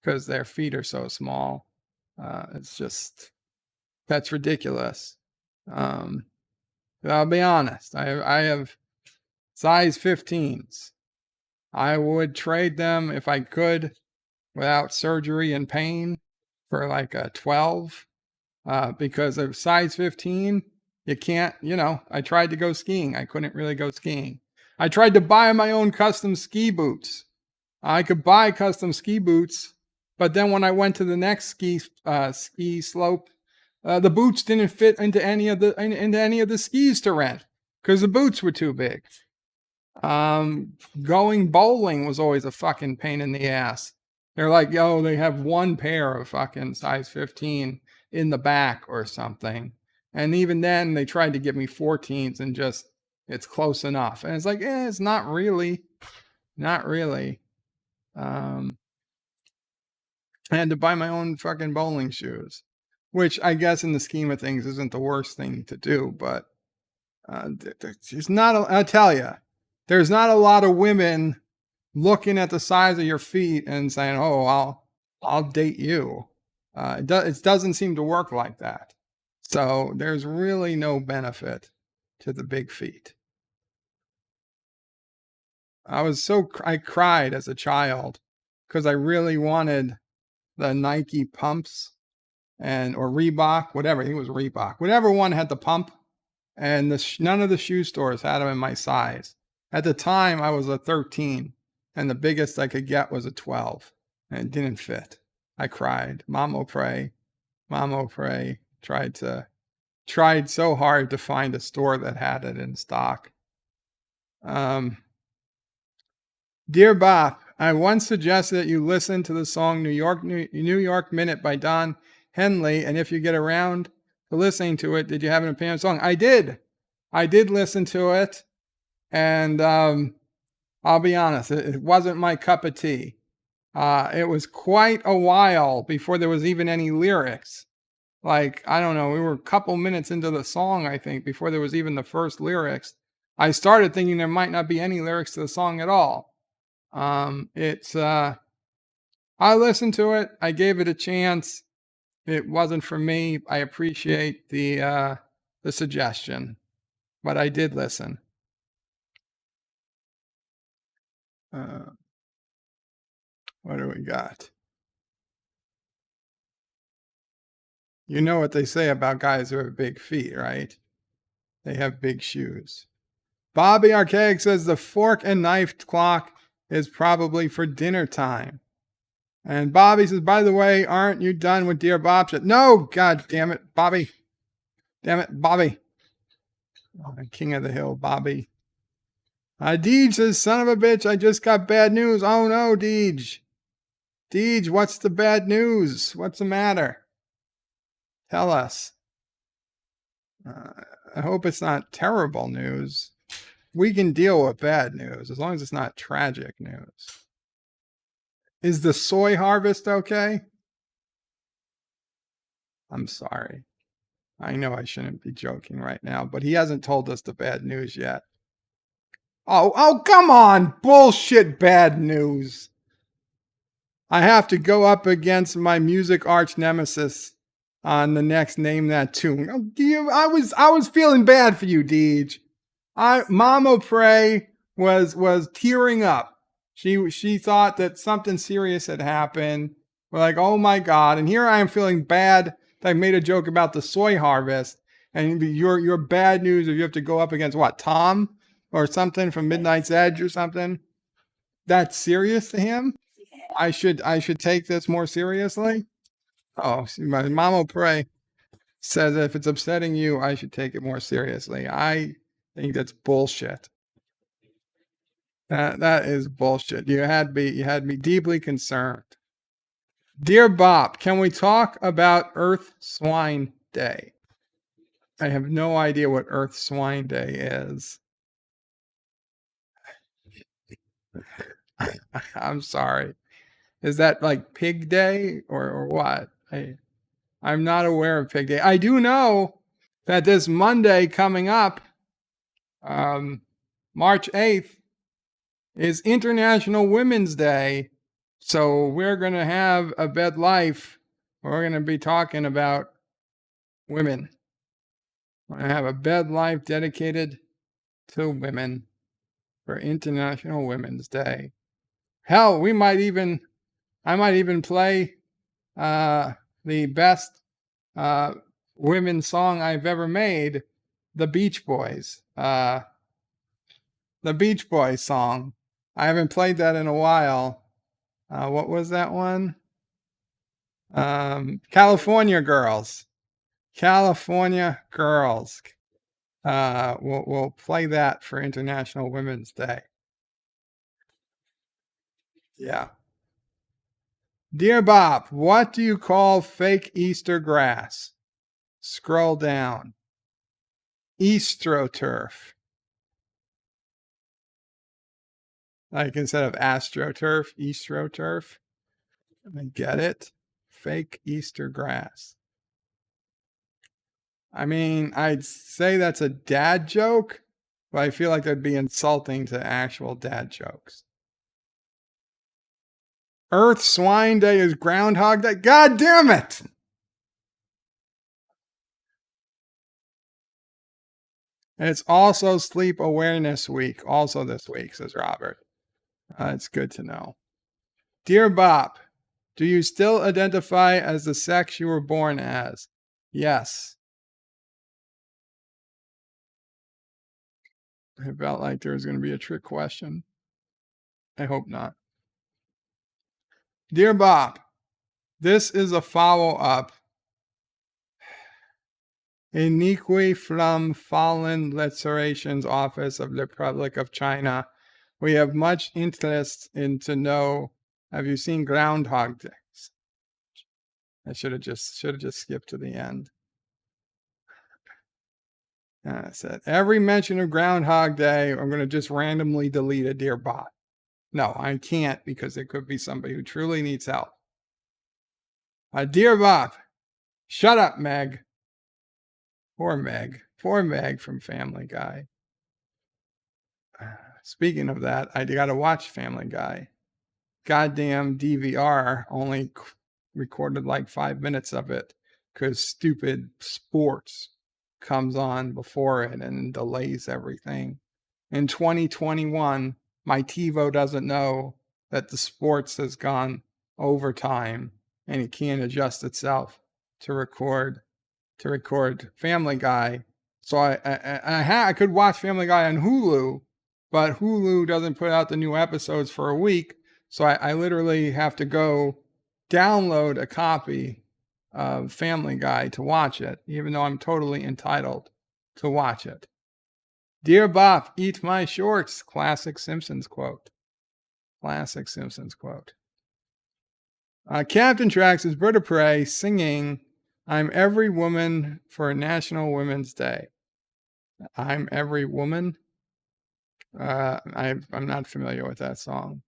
because their feet are so small. That's ridiculous. I'll be honest. I have size 15s. I would trade them if I could without surgery and pain for like a 12. Because of size 15, you can't, I tried to go skiing. I couldn't really go skiing. I tried to buy my own custom ski boots. I could buy custom ski boots, but then when I went to the next ski slope, the boots didn't fit into any of the skis to rent because the boots were too big. Going bowling was always a fucking pain in the ass. They're like, yo, they have one pair of fucking size 15 in the back or something. And even then they tried to give me 14s and just, it's close enough. And it's like, it's not really. I had to buy my own fucking bowling shoes, which I guess in the scheme of things isn't the worst thing to do, but there's not, I'll tell you, there's not a lot of women looking at the size of your feet and saying, oh, I'll date you. It doesn't seem to work like that. So there's really no benefit to the big feet. I cried as a child because I really wanted the Nike pumps or Reebok, whatever. I think it was Reebok. Whatever one had the pump, and none of the shoe stores had them in my size. At the time, I was a 13, and the biggest I could get was a 12, and it didn't fit. I cried. Mamo pray. Tried so hard to find a store that had it in stock. Dear Bob, I once suggested that you listen to the song New York Minute by Don Henley, and if you get around to listening to it, did you have an opinion on the song? I did listen to it, and I'll be honest, it wasn't my cup of tea. It was quite a while before there was even any lyrics. Like, I don't know, we were a couple minutes into the song, I think, before there was even the first lyrics. I started thinking there might not be any lyrics to the song at all. I listened to it. I gave it a chance. It wasn't for me. I appreciate the suggestion, but I did listen. What do we got? You know what they say about guys who have big feet, right? They have big shoes. Bobby Archaic says the fork and knife clock is probably for dinner time. And Bobby says, by the way, aren't you done with Dear Bob? No, God damn it, Bobby. Damn it, Bobby. Oh, King of the Hill, Bobby. Deej says, son of a bitch, I just got bad news. Oh no, Deej. Deej, what's the bad news? What's the matter? Tell us. I hope it's not terrible news. We can deal with bad news as long as it's not tragic news. Is the soy harvest okay? I'm sorry. I know I shouldn't be joking right now, but he hasn't told us the bad news yet. Oh, come on. Bullshit bad news. I have to go up against my music arch nemesis on the next Name That Tune. I was feeling bad for you, Deej. Mama Prey was tearing up. She thought that something serious had happened. We're like, oh my God. And here I am feeling bad that I made a joke about the soy harvest. And your bad news if you have to go up against what, Tom? Or something from Midnight's Edge or something? That's serious to him? I should take this more seriously? Oh, my Mama Prey says if it's upsetting you, I should take it more seriously. I think that's bullshit. That is bullshit. You had me deeply concerned. Dear Bob, can we talk about Earth Swine Day? I have no idea what Earth Swine Day is. I'm sorry. Is that like Pig Day or what? I'm not aware of Pig Day. I do know that this Monday coming up, March 8th, is International Women's Day. So we're going to have a Bed Life. We're going to be talking about women. We're going to have a Bed Life dedicated to women for International Women's Day. Hell, I might even play the best women's song I've ever made, the Beach Boys. The Beach Boys song. I haven't played that in a while. What was that one? California Girls. California Girls. We'll play that for International Women's Day. Yeah. Dear Bob, what do you call fake Easter grass? Scroll down. Astroturf. Like instead of astroturf, astroturf. I get it. Fake Easter grass. I mean, I'd say that's a dad joke, but I feel like that'd be insulting to actual dad jokes. Earth Swine Day is Groundhog Day. God damn it! And it's also Sleep Awareness Week, also this week, says Robert. It's good to know. Dear Bob, do you still identify as the sex you were born as? Yes. I felt like there was going to be a trick question. I hope not. Dear Bob, this is a follow-up. Iniqui from Fallen Lacerations Office of the Republic of China. We have much interest in to know, have you seen Groundhog Days? I should have just skipped to the end. I said, every mention of Groundhog Day, I'm going to just randomly delete a Dear Bob. No, I can't because it could be somebody who truly needs help. Dear Bob, shut up, Meg. Poor Meg from Family Guy. Speaking of that, I got to watch Family Guy. Goddamn DVR only recorded like 5 minutes of it because stupid sports comes on before it and delays everything. In 2021, my TiVo doesn't know that the sports has gone overtime and it can't adjust itself to record Family Guy. So I could watch Family Guy on Hulu, but Hulu doesn't put out the new episodes for a week. So I literally have to go download a copy of Family Guy to watch it, even though I'm totally entitled to watch it. Dear Bob, eat my shorts. Classic Simpsons quote. Classic Simpsons quote. Captain Trax is Bird of Prey singing I'm Every Woman for National Women's Day. I'm Every Woman? I'm not familiar with that song.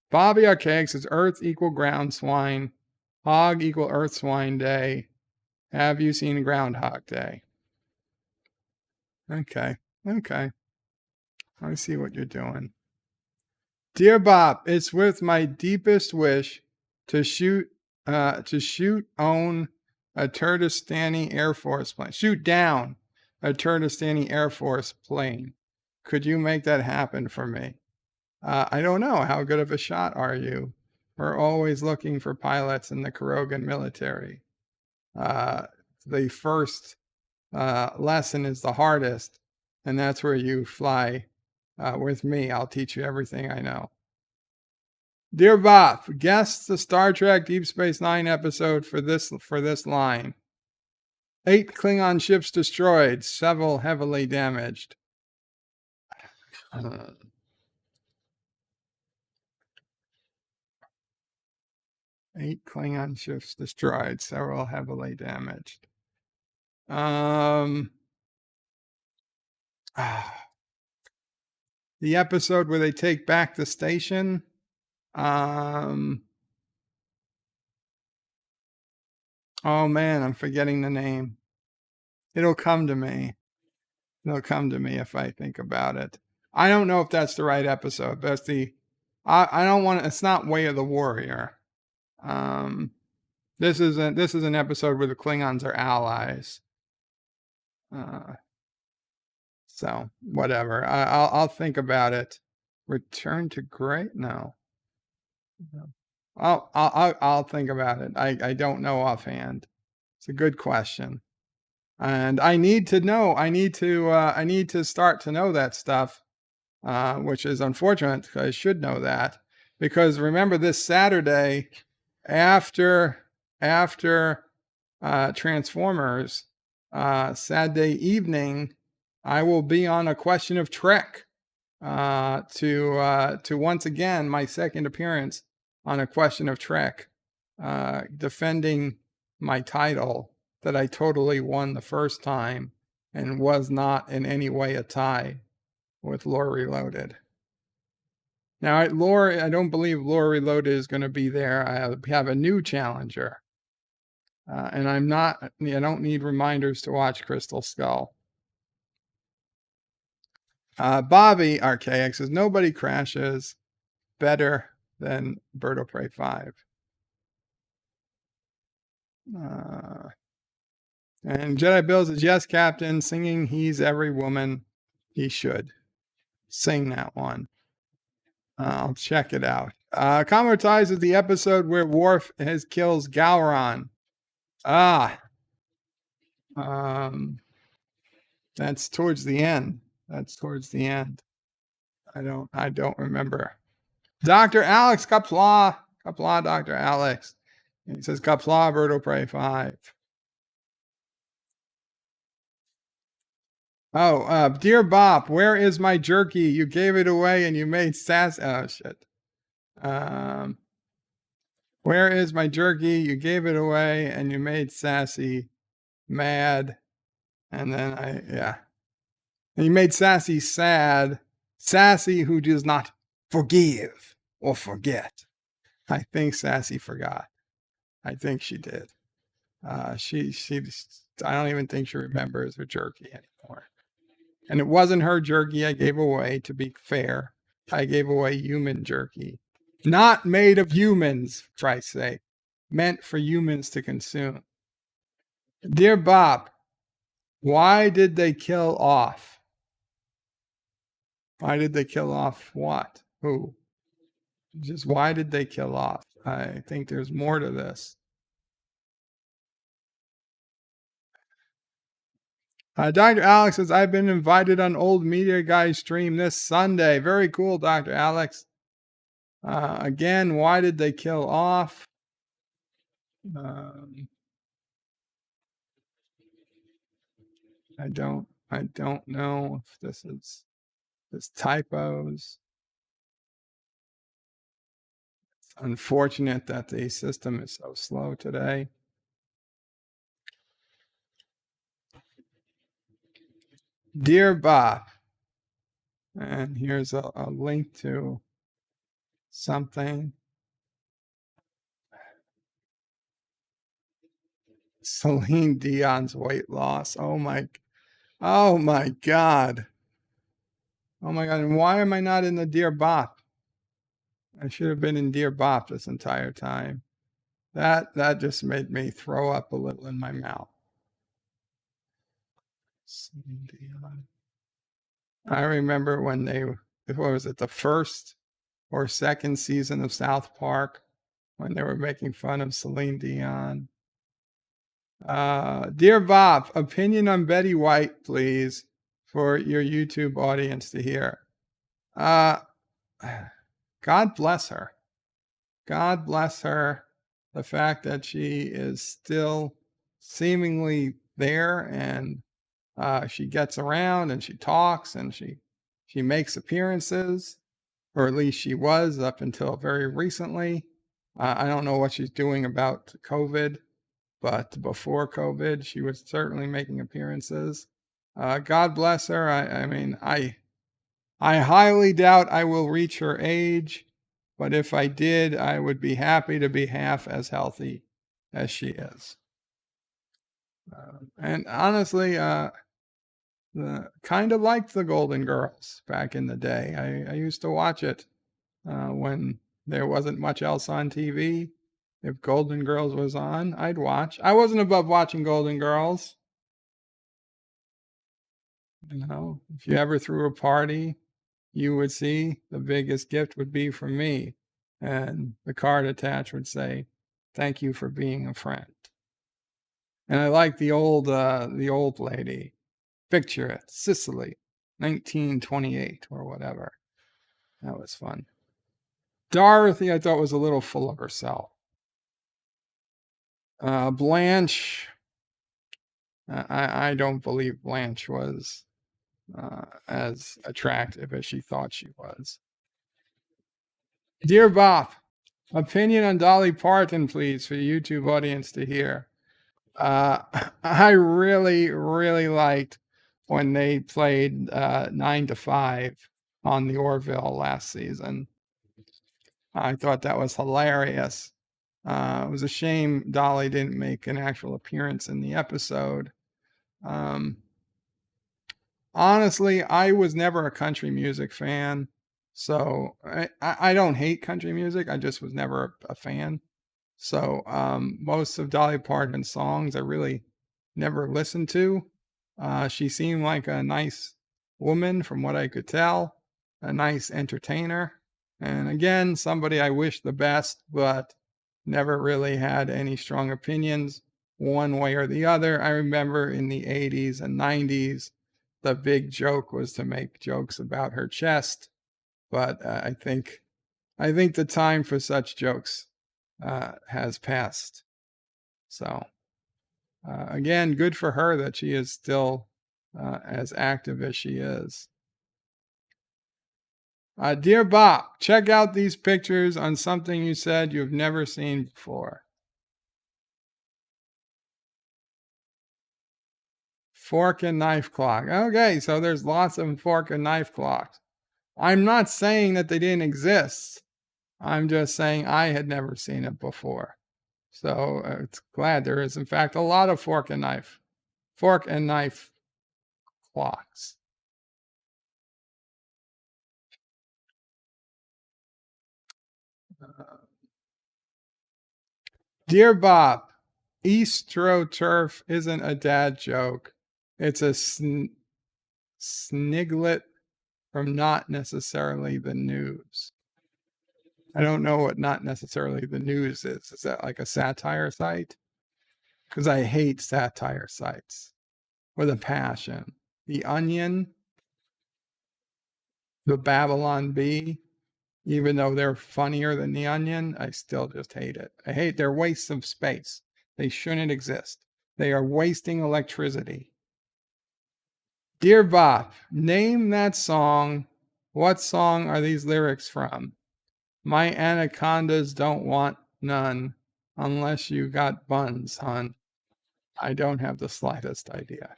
Bobby Archaic says Earth equal ground swine. Hog equal Earth Swine Day. Have you seen Groundhog Day? Okay. Okay. I see what you're doing. Dear Bob, it's with my deepest wish to shoot own a Kurdistani Air Force plane. Shoot down a Kurdistani Air Force plane. Could you make that happen for me? I don't know. How good of a shot are you? We're always looking for pilots in the Caroga military. The first lesson is the hardest, and that's where you fly with me. I'll teach you everything I know. Dear Bob, guess the Star Trek Deep Space Nine episode for this line. 8 Klingon ships destroyed, several heavily damaged. 8 Klingon ships destroyed, several heavily damaged. The episode where they take back the station. Oh man, I'm forgetting the name. It'll come to me. It'll come to me if I think about it. I don't know if that's the right episode, but it's I don't want it's not Way of the Warrior. This is an episode where the Klingons are allies. So whatever. I'll think about it. Return to Gray? No. I'll think about it. I don't know offhand. It's a good question. And I need to know. I need to start to know that stuff, which is unfortunate because I should know that. Because remember, this Saturday, after Transformers, Saturday evening, I will be on A Question of Trek to once again my second appearance on A Question of Trek, defending my title that I totally won the first time and was not in any way a tie with Lore Reloaded. Now, I don't believe Lore Reloaded is going to be there. I have a new challenger. And I don't need reminders to watch Crystal Skull. Bobby Archaic says, nobody crashes better than Bird of Prey 5. And Jedi Bill says, yes, Captain, singing He's Every Woman. He should sing that one. I'll check it out. Commodore Ties is the episode where Worf kills Gowron. That's towards the end. I don't remember. Dr. Alex Qapla, Dr. Alex. He says Qapla, Bird of Prey 5. Oh, dear Bob, where is my jerky? You gave it away and you made sass. Oh shit. Where is my jerky? You gave it away and you made Sassy mad. And then and you made Sassy sad. Sassy who does not forgive or forget. I think Sassy forgot. I think she did. I don't even think she remembers her jerky anymore. And it wasn't her jerky I gave away, to be fair. I gave away human jerky. Not made of humans, for Christ's sake. Meant for humans to consume. Dear Bob, why did they kill off? Why did they kill off what? Who? Just why did they kill off? I think there's more to this. Dr. Alex says, I've been invited on Old Media Guy's stream this Sunday. Very cool, Dr. Alex. Again, why did they kill off? I don't know if this typos. It's unfortunate that the system is so slow today. Dear Bob, and here's a link to something. Celine Dion's weight loss. Oh my God. Oh my God. And why am I not in the Dear Bop? I should have been in Dear Bop this entire time. That just made me throw up a little in my mouth. Celine Dion. I remember when what was it, the first or second season of South Park, when they were making fun of Celine Dion. Dear Bob, opinion on Betty White, please, for your YouTube audience to hear. God bless her. God bless her. The fact that she is still seemingly there, and she gets around and she talks and she makes appearances, or at least she was up until very recently. I don't know what she's doing about COVID, but before COVID, she was certainly making appearances. God bless her. I highly doubt I will reach her age, but if I did, I would be happy to be half as healthy as she is. And honestly, kind of liked the Golden Girls back in the day. I used to watch it when there wasn't much else on TV. If Golden Girls was on, I'd watch. I wasn't above watching Golden Girls. If you ever threw a party, you would see the biggest gift would be from me. And the card attached would say, "Thank you for being a friend." And I like the old lady. Picture it, Sicily, 1928 or whatever. That was fun. Dorothy, I thought, was a little full of herself. Blanche, I don't believe Blanche was as attractive as she thought she was. Dear Bob, opinion on Dolly Parton, please, for the YouTube audience to hear. I really, really liked when they played 9 to 5 on the Orville last season. I thought that was hilarious. It was a shame Dolly didn't make an actual appearance in the episode. Honestly, I was never a country music fan, so I don't hate country music. I just was never a fan. So most of Dolly Parton's songs I really never listened to. She seemed like a nice woman from what I could tell, a nice entertainer. And again, somebody I wish the best, but never really had any strong opinions one way or the other. I remember in the 80s and 90s, the big joke was to make jokes about her chest. But I think the time for such jokes has passed. So again, good for her that she is still as active as she is. Dear Bob, check out these pictures on something you said you've never seen before. Fork and knife clock. Okay, so there's lots of fork and knife clocks. I'm not saying that they didn't exist. I'm just saying I had never seen it before. So it's glad there is, in fact, a lot of fork and knife clocks. Dear Bob, AstroTurf isn't a dad joke. It's a sniglet from Not Necessarily the News. I don't know what Not Necessarily the News is. Is that like a satire site? Because I hate satire sites with a passion. The Onion, the Babylon Bee, even though they're funnier than The Onion, I still just hate it. I hate their wastes of space. They shouldn't exist. They are wasting electricity. Dear Bob, name that song. What song are these lyrics from? My anacondas don't want none unless you got buns, hon. I don't have the slightest idea.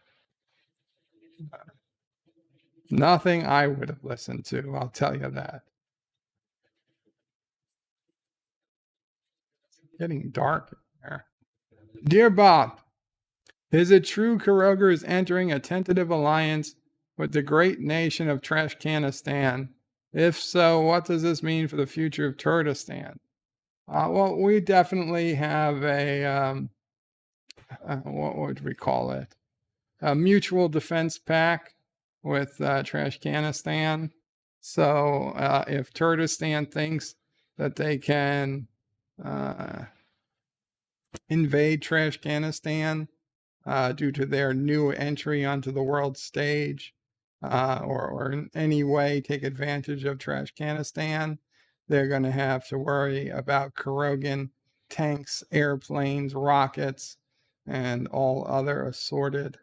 Nothing I would have listened to, I'll tell you that. It's getting dark in there. Dear Bob, Is it true Caroga is entering a tentative alliance with the great nation of Trashcanistan? If so, what does this mean for the future of Kurdistan? Well, we definitely have what would we call it? A mutual defense pact with Trashcanistan. So if Kurdistan thinks that they can invade Trashcanistan due to their new entry onto the world stage, or in any way take advantage of Trashcanistan, they're going to have to worry about Carogan tanks, airplanes, rockets, and all other assorted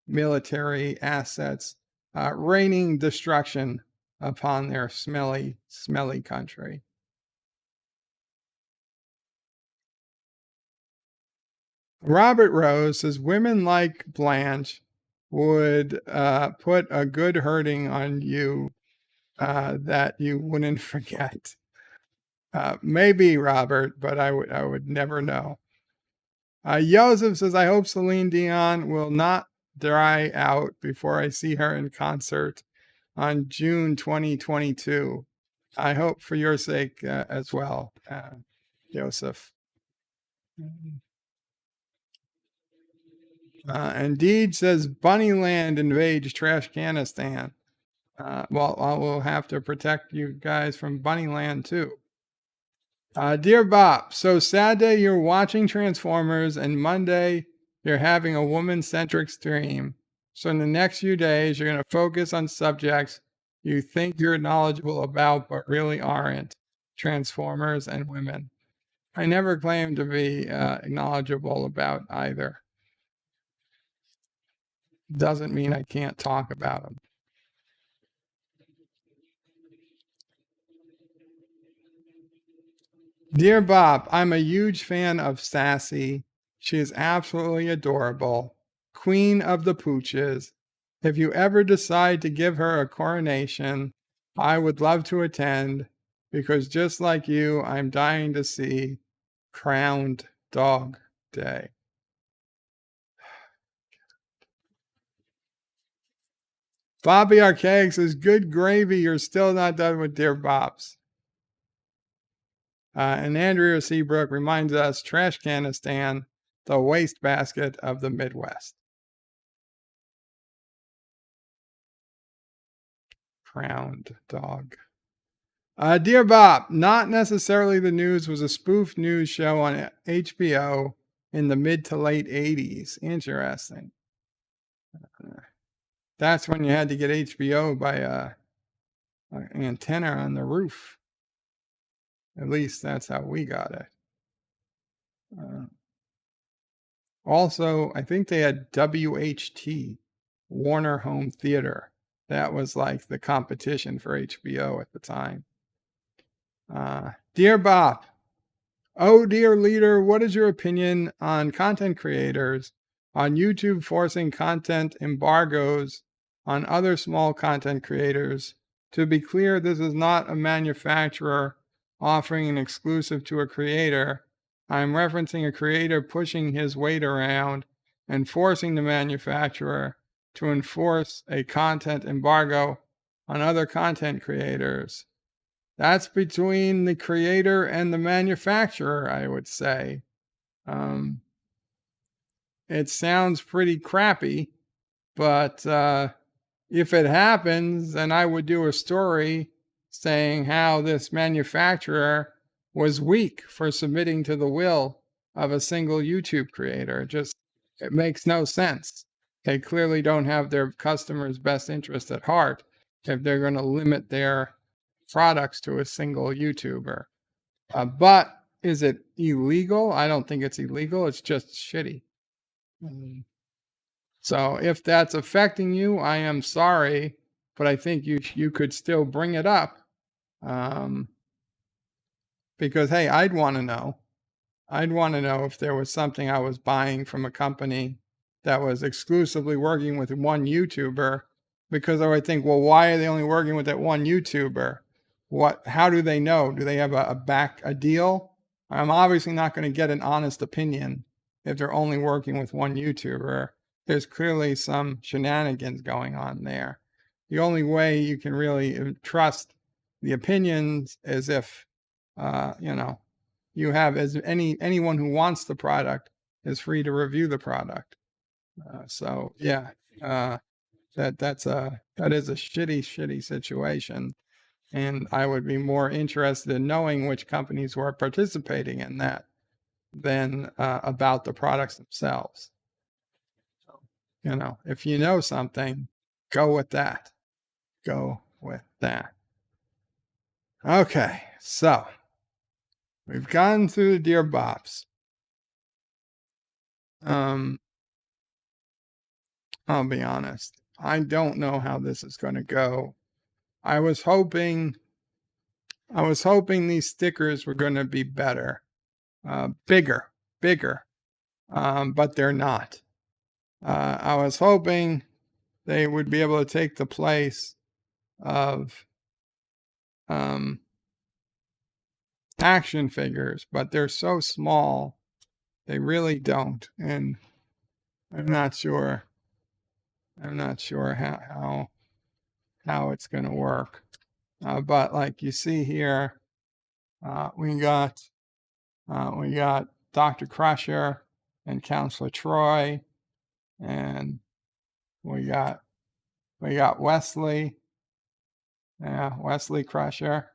military assets, raining destruction upon their smelly, smelly country. Robert Rose says women like Blanche would put a good hurting on you that you wouldn't forget. Maybe, Robert, but I would never know. Joseph says, I hope Celine Dion will not dry out before I see her in concert on June 2022. I hope for your sake as well, Joseph. And Deed says, Bunnyland invades Trashcanistan. Well, I will have to protect you guys from Bunnyland too. Dear Bob, so Saturday you're watching Transformers and Monday you're having a woman-centric stream. So in the next few days, you're going to focus on subjects you think you're knowledgeable about, but really aren't. Transformers and women. I never claimed to be knowledgeable about either. Doesn't mean I can't talk about them. Dear Bob, I'm a huge fan of Sassy. She is absolutely adorable. Queen of the Pooches. If you ever decide to give her a coronation, I would love to attend because just like you, I'm dying to see Crowned Dog Day. Bobby Archaic says, good gravy, you're still not done with Dear Bobs. And Andrea Seabrook reminds us, Trashcanistan, the wastebasket of the Midwest. Crowned Dog. Dear Bob, not necessarily the news was a spoof news show on HBO in the mid to late 80s. Interesting. That's when you had to get HBO by an antenna on the roof. At least that's how we got it. Also, I think they had WHT, Warner Home Theater. That was like the competition for HBO at the time. Dear Bob, oh dear leader, what is your opinion on content creators on YouTube forcing content embargoes on other small content creators? To be clear, this is not a manufacturer offering an exclusive to a creator. I'm referencing a creator pushing his weight around and forcing the manufacturer to enforce a content embargo on other content creators. That's between the creator and the manufacturer, I would say. It sounds pretty crappy, but if it happens, then I would do a story saying how this manufacturer was weak for submitting to the will of a single YouTube creator. It makes no sense. They clearly don't have their customers' best interest at heart if they're going to limit their products to a single YouTuber. But is it illegal? I don't think it's illegal. It's just shitty. So if that's affecting you, I am sorry, but I think you could still bring it up. Because, hey, I'd want to know. I'd want to know if there was something I was buying from a company that was exclusively working with one YouTuber, because I would think, well, why are they only working with that one YouTuber? How do they know? Do they have a deal? I'm obviously not going to get an honest opinion if they're only working with one YouTuber, there's clearly some shenanigans going on there. The only way you can really trust the opinions is if, you have anyone who wants the product is free to review the product. So yeah, that is a shitty situation. And I would be more interested in knowing which companies were participating in that than about the products themselves. So, if you know something, go with that. Go with that. Okay, so we've gone through the Dear Bops. I'll be honest. I don't know how this is going to go. I was hoping these stickers were going to be better, bigger, but they're not. I was hoping they would be able to take the place of action figures, but they're so small, they really don't. And I'm not sure how it's going to work. But like you see here, we got Dr. Crusher and Counselor Troy, and we got Wesley, Wesley Crusher,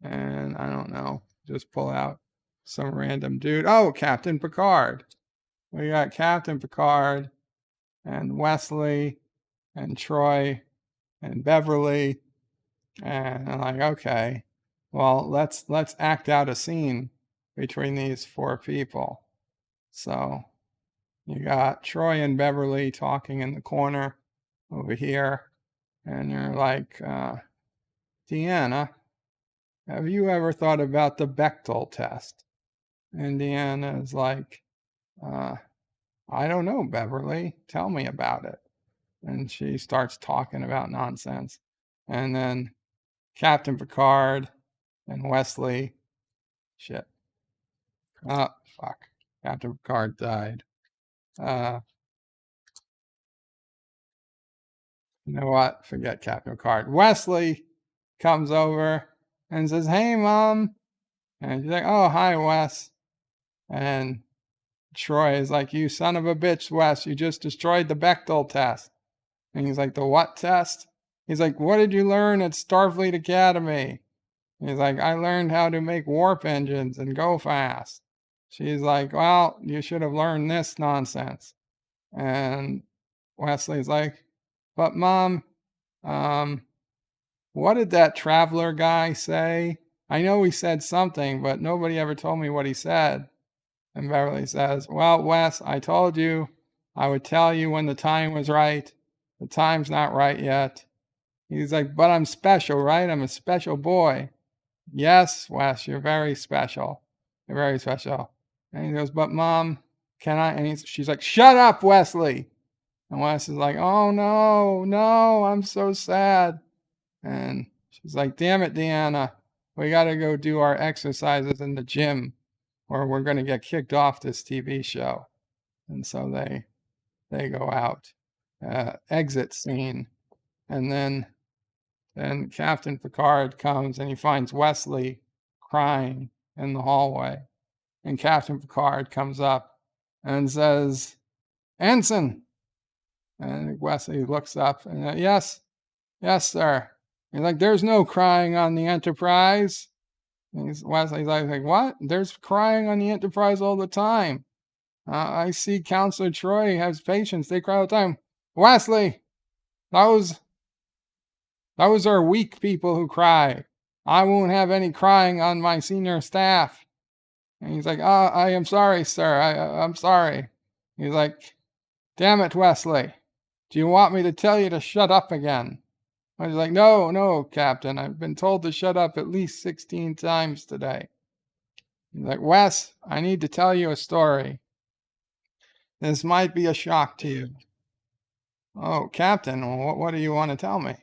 and I don't know, just pull out some random dude. Oh, Captain Picard. We got Captain Picard and Wesley and Troy and Beverly, and I'm like, okay, well, let's act out a scene between these four people. So you got Troy and Beverly talking in the corner over here, and they're like, Deanna, have you ever thought about the Bechtel test? And Deanna is like, I don't know, Beverly, tell me about it. And she starts talking about nonsense. And then Captain Picard and Wesley, shit. Oh, fuck. Captain Picard died. You know what? Forget Captain Picard. Wesley comes over and says, hey, Mom. And she's like, oh, hi, Wes. And Troy is like, you son of a bitch, Wes. You just destroyed the Bechtel test. And he's like, the what test? He's like, what did you learn at Starfleet Academy? He's like, I learned how to make warp engines and go fast. She's like, well, you should have learned this nonsense. And Wesley's like, but Mom, what did that traveler guy say? I know he said something, but nobody ever told me what he said. And Beverly says, well, Wes, I told you I would tell you when the time was right. The time's not right yet. He's like, but I'm special, right? I'm a special boy. Yes, Wes, you're very special. You're very special. And he goes, but Mom, can I? And she's like, shut up, Wesley. And Wes is like, oh, no, I'm so sad. And she's like, damn it, Deanna. We got to go do our exercises in the gym or we're going to get kicked off this TV show. And so they go out. Exit scene. And then Captain Picard comes and he finds Wesley crying in the hallway. And Captain Picard comes up and says, Ensign. And Wesley looks up and yes, sir. He's like, there's no crying on the Enterprise. And Wesley's like, what? There's crying on the Enterprise all the time. I see Counselor Troy has patients. They cry all the time. Wesley, those are weak people who cry. I won't have any crying on my senior staff. And he's like, I am sorry, sir. I'm sorry. He's like, damn it, Wesley. Do you want me to tell you to shut up again? I was like, no, Captain. I've been told to shut up at least 16 times today. He's like, Wes, I need to tell you a story. This might be a shock to you. Oh, Captain, what do you want to tell me?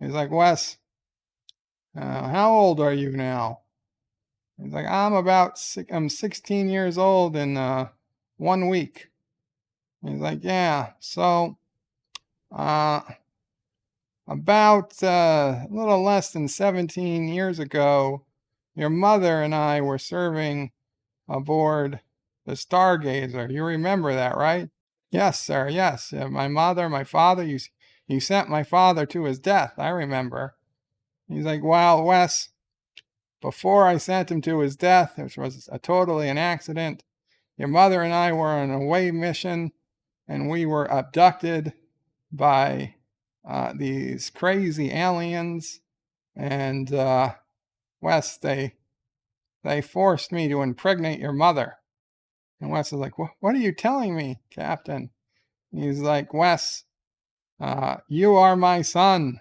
He's like, Wes, how old are you now? He's like, I'm 16 years old in 1 week. He's like, yeah, so about a little less than 17 years ago, your mother and I were serving aboard the Stargazer. You remember that, right? Yes, sir, yes. My mother, my father, you sent my father to his death, I remember. He's like, well, Wes, before I sent him to his death, which was totally an accident, your mother and I were on an away mission, and we were abducted by these crazy aliens, and Wes, they forced me to impregnate your mother. And Wes is like, what are you telling me, Captain? He's like, Wes, you are my son.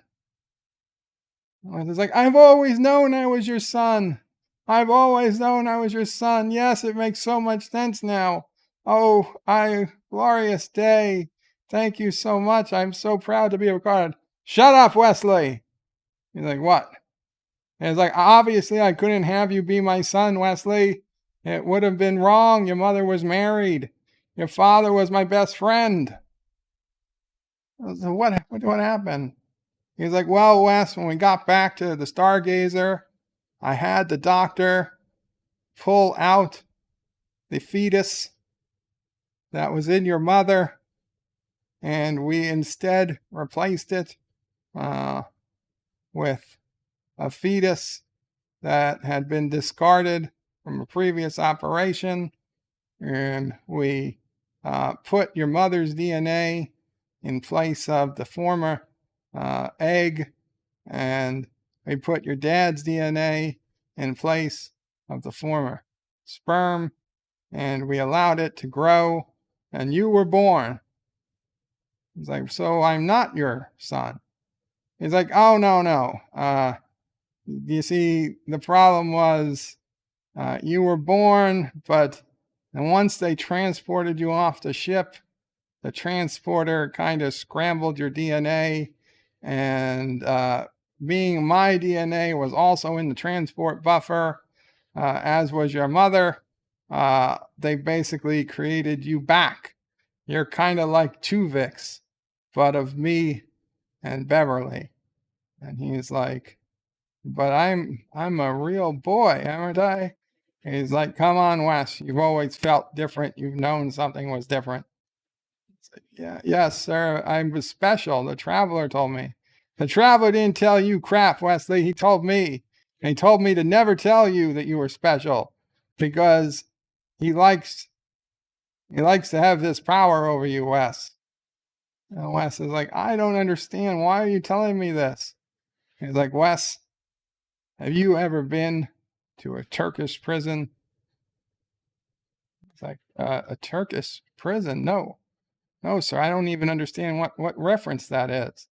And Wes is like, I've always known I was your son. I've always known I was your son. Yes, it makes so much sense now. Oh, glorious day. Thank you so much. I'm so proud to be recorded. Shut up, Wesley. He's like, what? And it's like, obviously I couldn't have you be my son, Wesley. It would have been wrong. Your mother was married. Your father was my best friend. So what happened? He's like, well, Wes, when we got back to the Stargazer, I had the doctor pull out the fetus that was in your mother, and we instead replaced it with a fetus that had been discarded from a previous operation, and we put your mother's DNA in place of the former egg, and we put your dad's DNA in place of the former sperm, and we allowed it to grow, and you were born. He's like, so I'm not your son. He's like, oh, no. You see, the problem was you were born, but once they transported you off the ship, the transporter kind of scrambled your DNA, and being my DNA was also in the transport buffer, as was your mother. They basically created you back. You're kind of like Tuvix, but of me and Beverly. And he's like, but I'm a real boy, aren't I? And he's like, come on, Wes, you've always felt different. You've known something was different. Yeah, yes, sir. I was special. The traveler told me. The traveler didn't tell you crap, Wesley. He told me. And he told me to never tell you that you were special, because he likes to have this power over you, Wes. And Wes is like, I don't understand. Why are you telling me this? He's like, Wes, have you ever been to a Turkish prison? It's like, a Turkish prison? No. No, sir, I don't even understand what reference that is.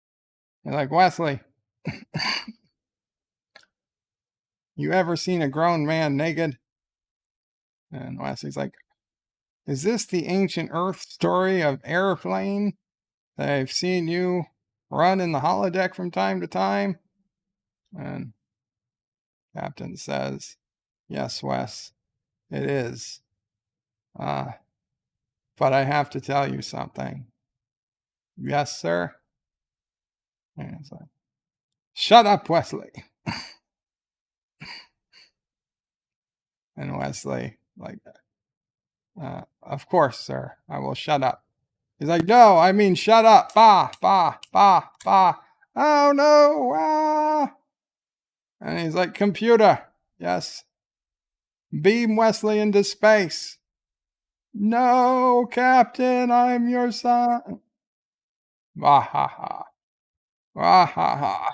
And like, Wesley, you ever seen a grown man naked? And Wesley's like, is this the ancient Earth story of airplane that I've seen you run in the holodeck from time to time? And Captain says, yes, Wes, it is. But I have to tell you something. Yes, sir. And it's like, shut up, Wesley. And Wesley, like, of course, sir, I will shut up. He's like, no, I mean, shut up. Bah, bah, bah, bah. Oh, no. Ah. And he's like, computer, yes. Beam Wesley into space. No, Captain, I'm your son. Bah, ha, ha. Bah, ha, ha.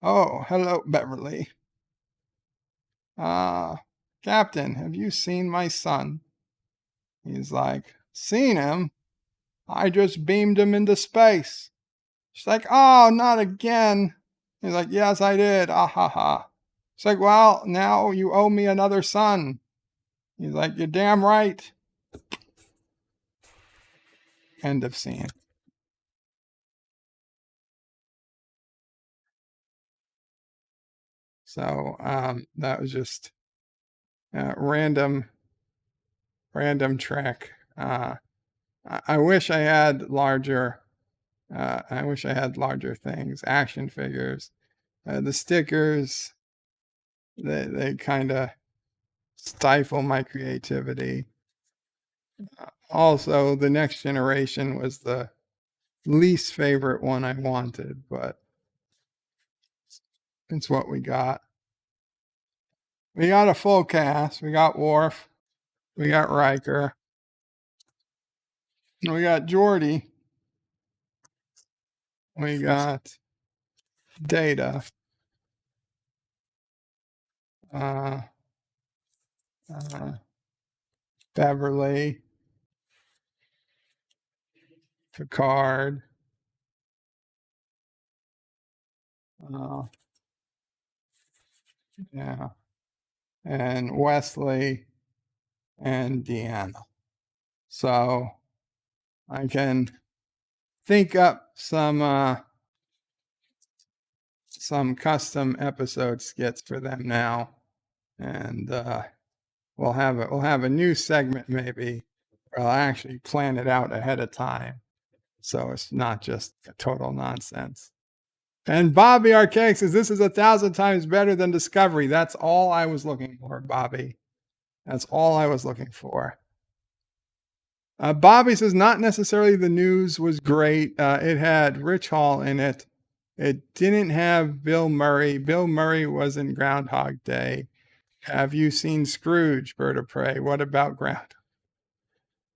Oh, hello, Beverly. Captain, have you seen my son? He's like, seen him? I just beamed him into space. She's like, oh, not again. He's like, yes, I did. Ah, ha, ha. She's like, well, now you owe me another son. He's like, you're damn right. End of scene. So that was just random track. I wish I had larger. I wish I had larger things, action figures. The stickers, they kind of stifle my creativity. Also, the Next Generation was the least favorite one I wanted, but it's what we got. We got a full cast. We got Worf. We got Riker. We got Geordi. We got Data. Beverly. Picard. Yeah. And Wesley and Deanna. So I can think up some custom episode skits for them now, and we'll have a new segment maybe. I'll actually plan it out ahead of time, so it's not just total nonsense. And Bobby Archaic says this is 1,000 times better than Discovery. That's all I was looking for, Bobby. That's all I was looking for. Bobby says not necessarily the news was great. It had Rich Hall in it. It didn't have Bill Murray. Bill Murray was in Groundhog Day. Have you seen Scrooge, Bird of Prey? What about Ground?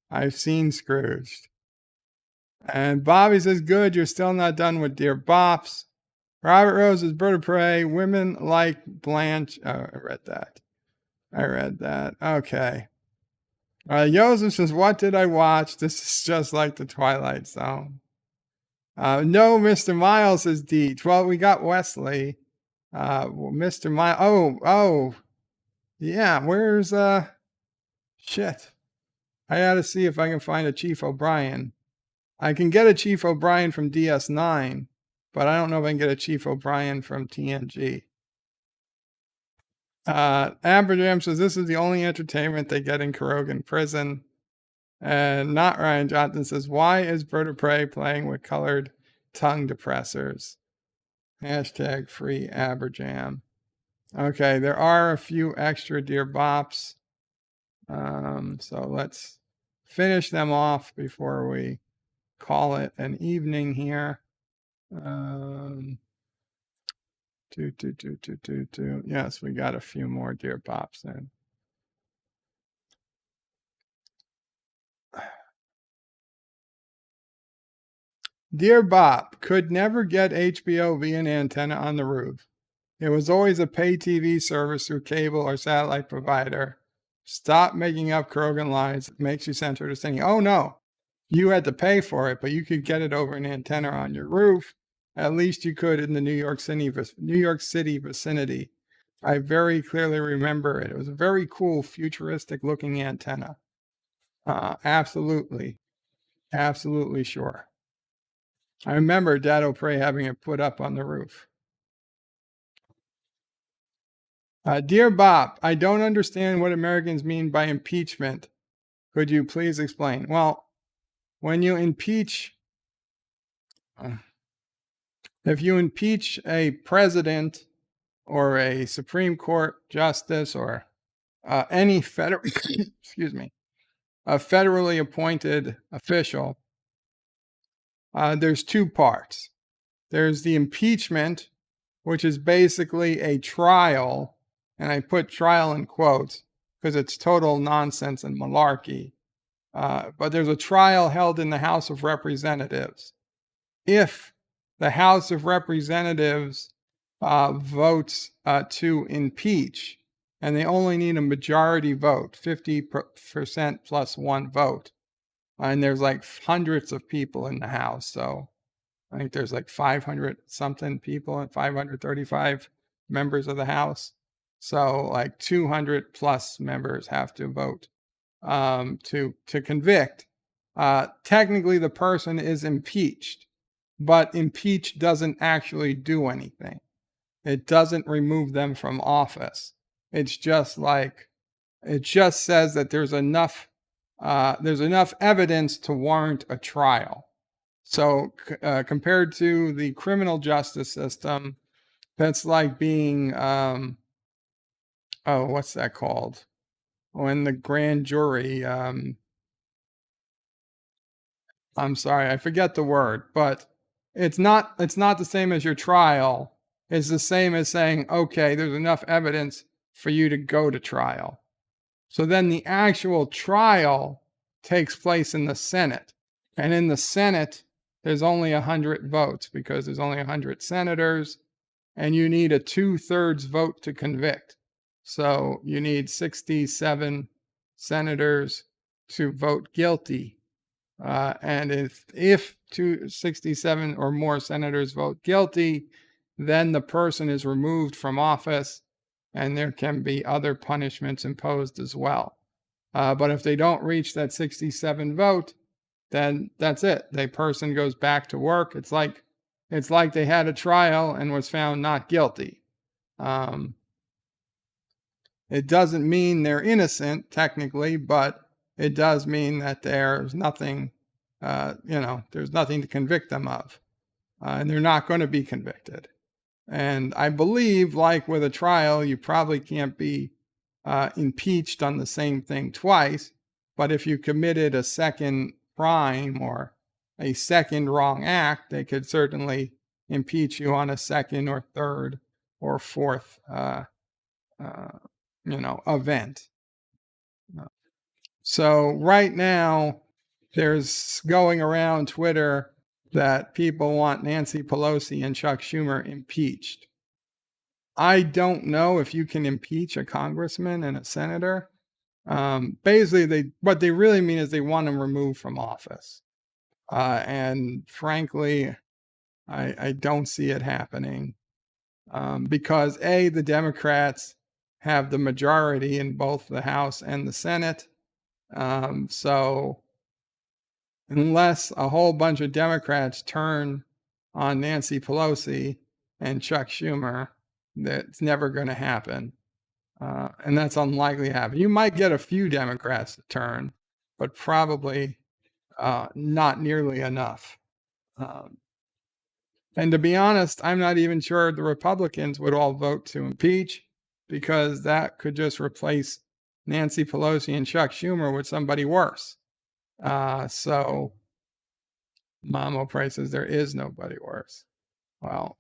I've seen Scrooge. And Bobby says, good, you're still not done with Dear Bops. Robert Rose is Bird of Prey. Women like Blanche. Oh, I read that. Okay. Joseph says, what did I watch? This is just like the Twilight Zone. No, Mr. Miles is Deej. Well, we got Wesley. Mr. Miles. Oh, yeah. Where's shit? I gotta see if I can find a Chief O'Brien. I can get a Chief O'Brien from DS9, but I don't know if I can get a Chief O'Brien from TNG. Amberjam says this is the only entertainment they get in Caroga prison. And not Ryan Johnson says, why is Bird of Prey playing with colored tongue depressors? Hashtag free Aberjam. Okay, there are a few extra Dear Bops. So let's finish them off before we call it an evening here. Yes, we got a few more Dear Bops in. Dear Bob, could never get HBO via an antenna on the roof. It was always a pay TV service through cable or satellite provider. Stop making up Krogan lies. It makes you center understanding. Oh no, you had to pay for it, but you could get it over an antenna on your roof. At least you could in the New York City vicinity. I very clearly remember it. It was a very cool, futuristic looking antenna. Absolutely sure. I remember Dad O'Prey having it put up on the roof. Dear Bob, I don't understand what Americans mean by impeachment. Could you please explain? Well, when you impeach, if you impeach a president or a Supreme Court justice or any federal, excuse me, a federally appointed official, there's two parts. There's the impeachment, which is basically a trial, and I put trial in quotes because it's total nonsense and malarkey. But there's a trial held in the House of Representatives. If the House of Representatives votes to impeach, and they only need a majority vote, 50% plus one vote, and there's like hundreds of people in the House, so I think there's like 500 something people and 535 members of the House. So like 200 plus members have to vote to convict. Technically, the person is impeached, but impeach doesn't actually do anything. It doesn't remove them from office. It's just like, it just says that there's enough evidence to warrant a trial. So compared to the criminal justice system, that's like being, what's that called? When the grand jury, I'm sorry, I forget the word, but it's not the same as your trial. It's the same as saying, okay, there's enough evidence for you to go to trial. So then the actual trial takes place in the Senate. And in the Senate, there's only 100 votes because there's only 100 senators, and you need a 2/3 vote to convict. So you need 67 senators to vote guilty. And if 267 or more senators vote guilty, then the person is removed from office, and there can be other punishments imposed as well. But if they don't reach that 67 vote, then that's it. The person goes back to work. It's like they had a trial and was found not guilty. It doesn't mean they're innocent technically, but it does mean that there's nothing, there's nothing to convict them of, and they're not going to be convicted. And I believe, like with a trial, you probably can't be impeached on the same thing twice. But if you committed a second crime or a second wrong act, they could certainly impeach you on a second or third or fourth, event. So right now, there's going around Twitter that people want Nancy Pelosi and Chuck Schumer impeached. I don't know if you can impeach a congressman and a senator. Basically, what they really mean is they want them removed from office. And frankly, I don't see it happening because the Democrats have the majority in both the House and the Senate. So unless a whole bunch of Democrats turn on Nancy Pelosi and Chuck Schumer, that's never going to happen. And that's unlikely to happen. You might get a few Democrats to turn, but probably not nearly enough. And to be honest, I'm not even sure the Republicans would all vote to impeach, because that could just replace Nancy Pelosi and Chuck Schumer with somebody worse. So Mamo Price says there is nobody worse. Well,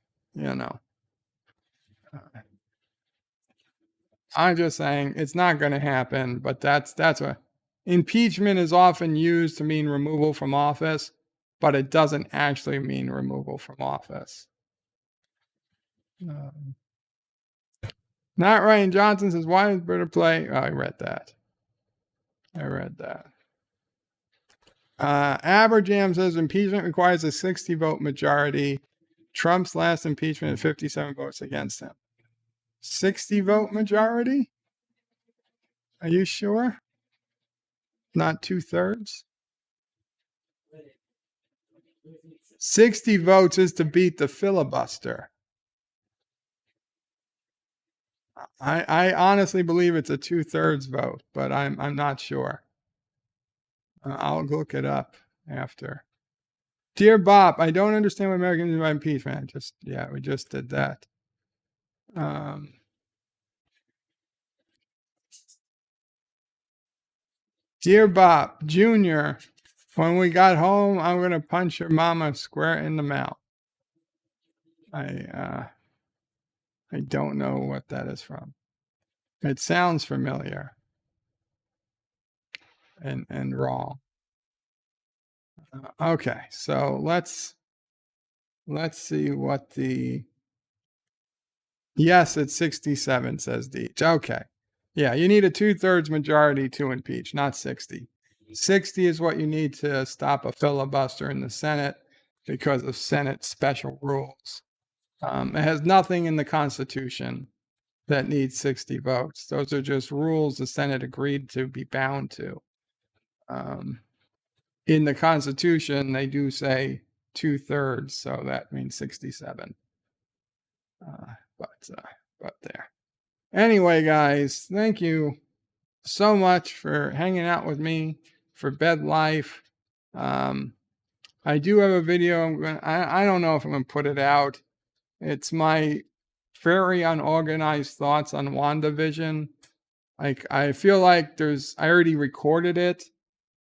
I'm just saying it's not going to happen, but that's what impeachment is often used to mean removal from office, but it doesn't actually mean removal from office. Not Ryan Johnson says, why is better play? Oh, I read that. Aberjam says impeachment requires a 60 vote majority. Trump's last impeachment had 57 votes against him. 60 vote majority? Are you sure? Not 2/3? 60 votes is to beat the filibuster. I honestly believe it's a 2/3 vote, but I'm not sure. I'll look it up after. Dear Bob, I don't understand what Americans do by impeachment. We just did that. Dear Bob Jr., when we got home, I'm going to punch your mama square in the mouth. I don't know what that is from. It sounds familiar and wrong. Okay, so let's see what yes, it's 67, says Deej. Okay. Yeah, you need a 2/3 majority to impeach, not 60. 60 is what you need to stop a filibuster in the Senate because of Senate special rules. It has nothing in the Constitution that needs 60 votes. Those are just rules the Senate agreed to be bound to. In the Constitution, they do say 2/3, so that means 67. But there. Anyway, guys, thank you so much for hanging out with me for Bed Life. I do have a video. I don't know if I'm gonna put it out. It's my very unorganized thoughts on WandaVision. Like, I feel like I already recorded it,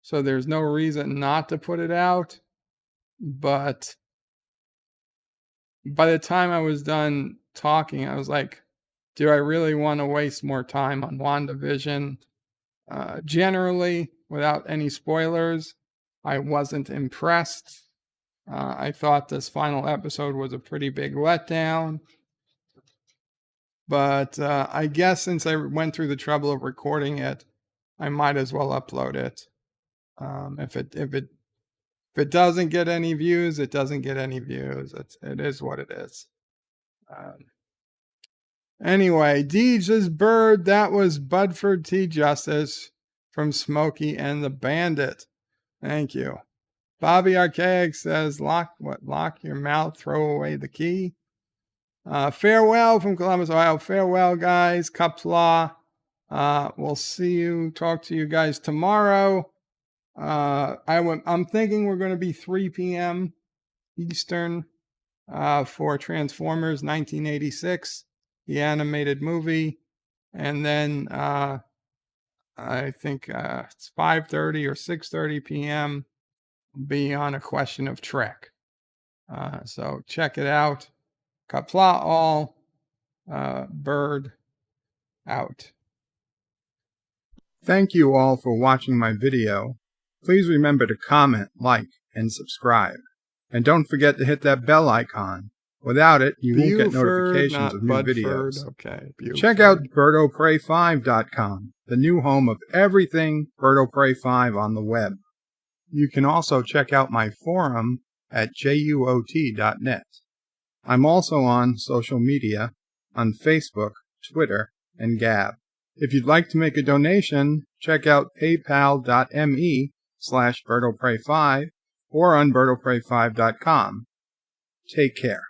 so there's no reason not to put it out. But by the time I was done talking, I was like, do I really want to waste more time on WandaVision? Generally, without any spoilers, I wasn't impressed. I thought this final episode was a pretty big letdown. But I guess since I went through the trouble of recording it, I might as well upload it. If it doesn't get any views, it doesn't get any views. It is what it is. Anyway, Deej's Bird, that was Budford T. Justice from Smokey and the Bandit. Thank you. Bobby Archaic says, lock your mouth, throw away the key. Farewell from Columbus, Ohio. Farewell, guys. Qapla. We'll talk to you guys tomorrow. I'm thinking we're going to be 3 p.m. Eastern for Transformers 1986, the animated movie. And then I think it's 5:30 or 6:30 p.m. be on A Question of Trek. So check it out. Qapla all. Bird out. Thank you all for watching my video. Please remember to comment, like, and subscribe. And don't forget to hit that bell icon. Without it, you won't get notifications of new videos. Okay, check out BirdoPrey5.com, the new home of everything Birdo Prey 5 on the web. You can also check out my forum at juot.net. I'm also on social media, on Facebook, Twitter, and Gab. If you'd like to make a donation, check out paypal.me/BirdoPrey5 or on BirdoPrey5.com. Take care.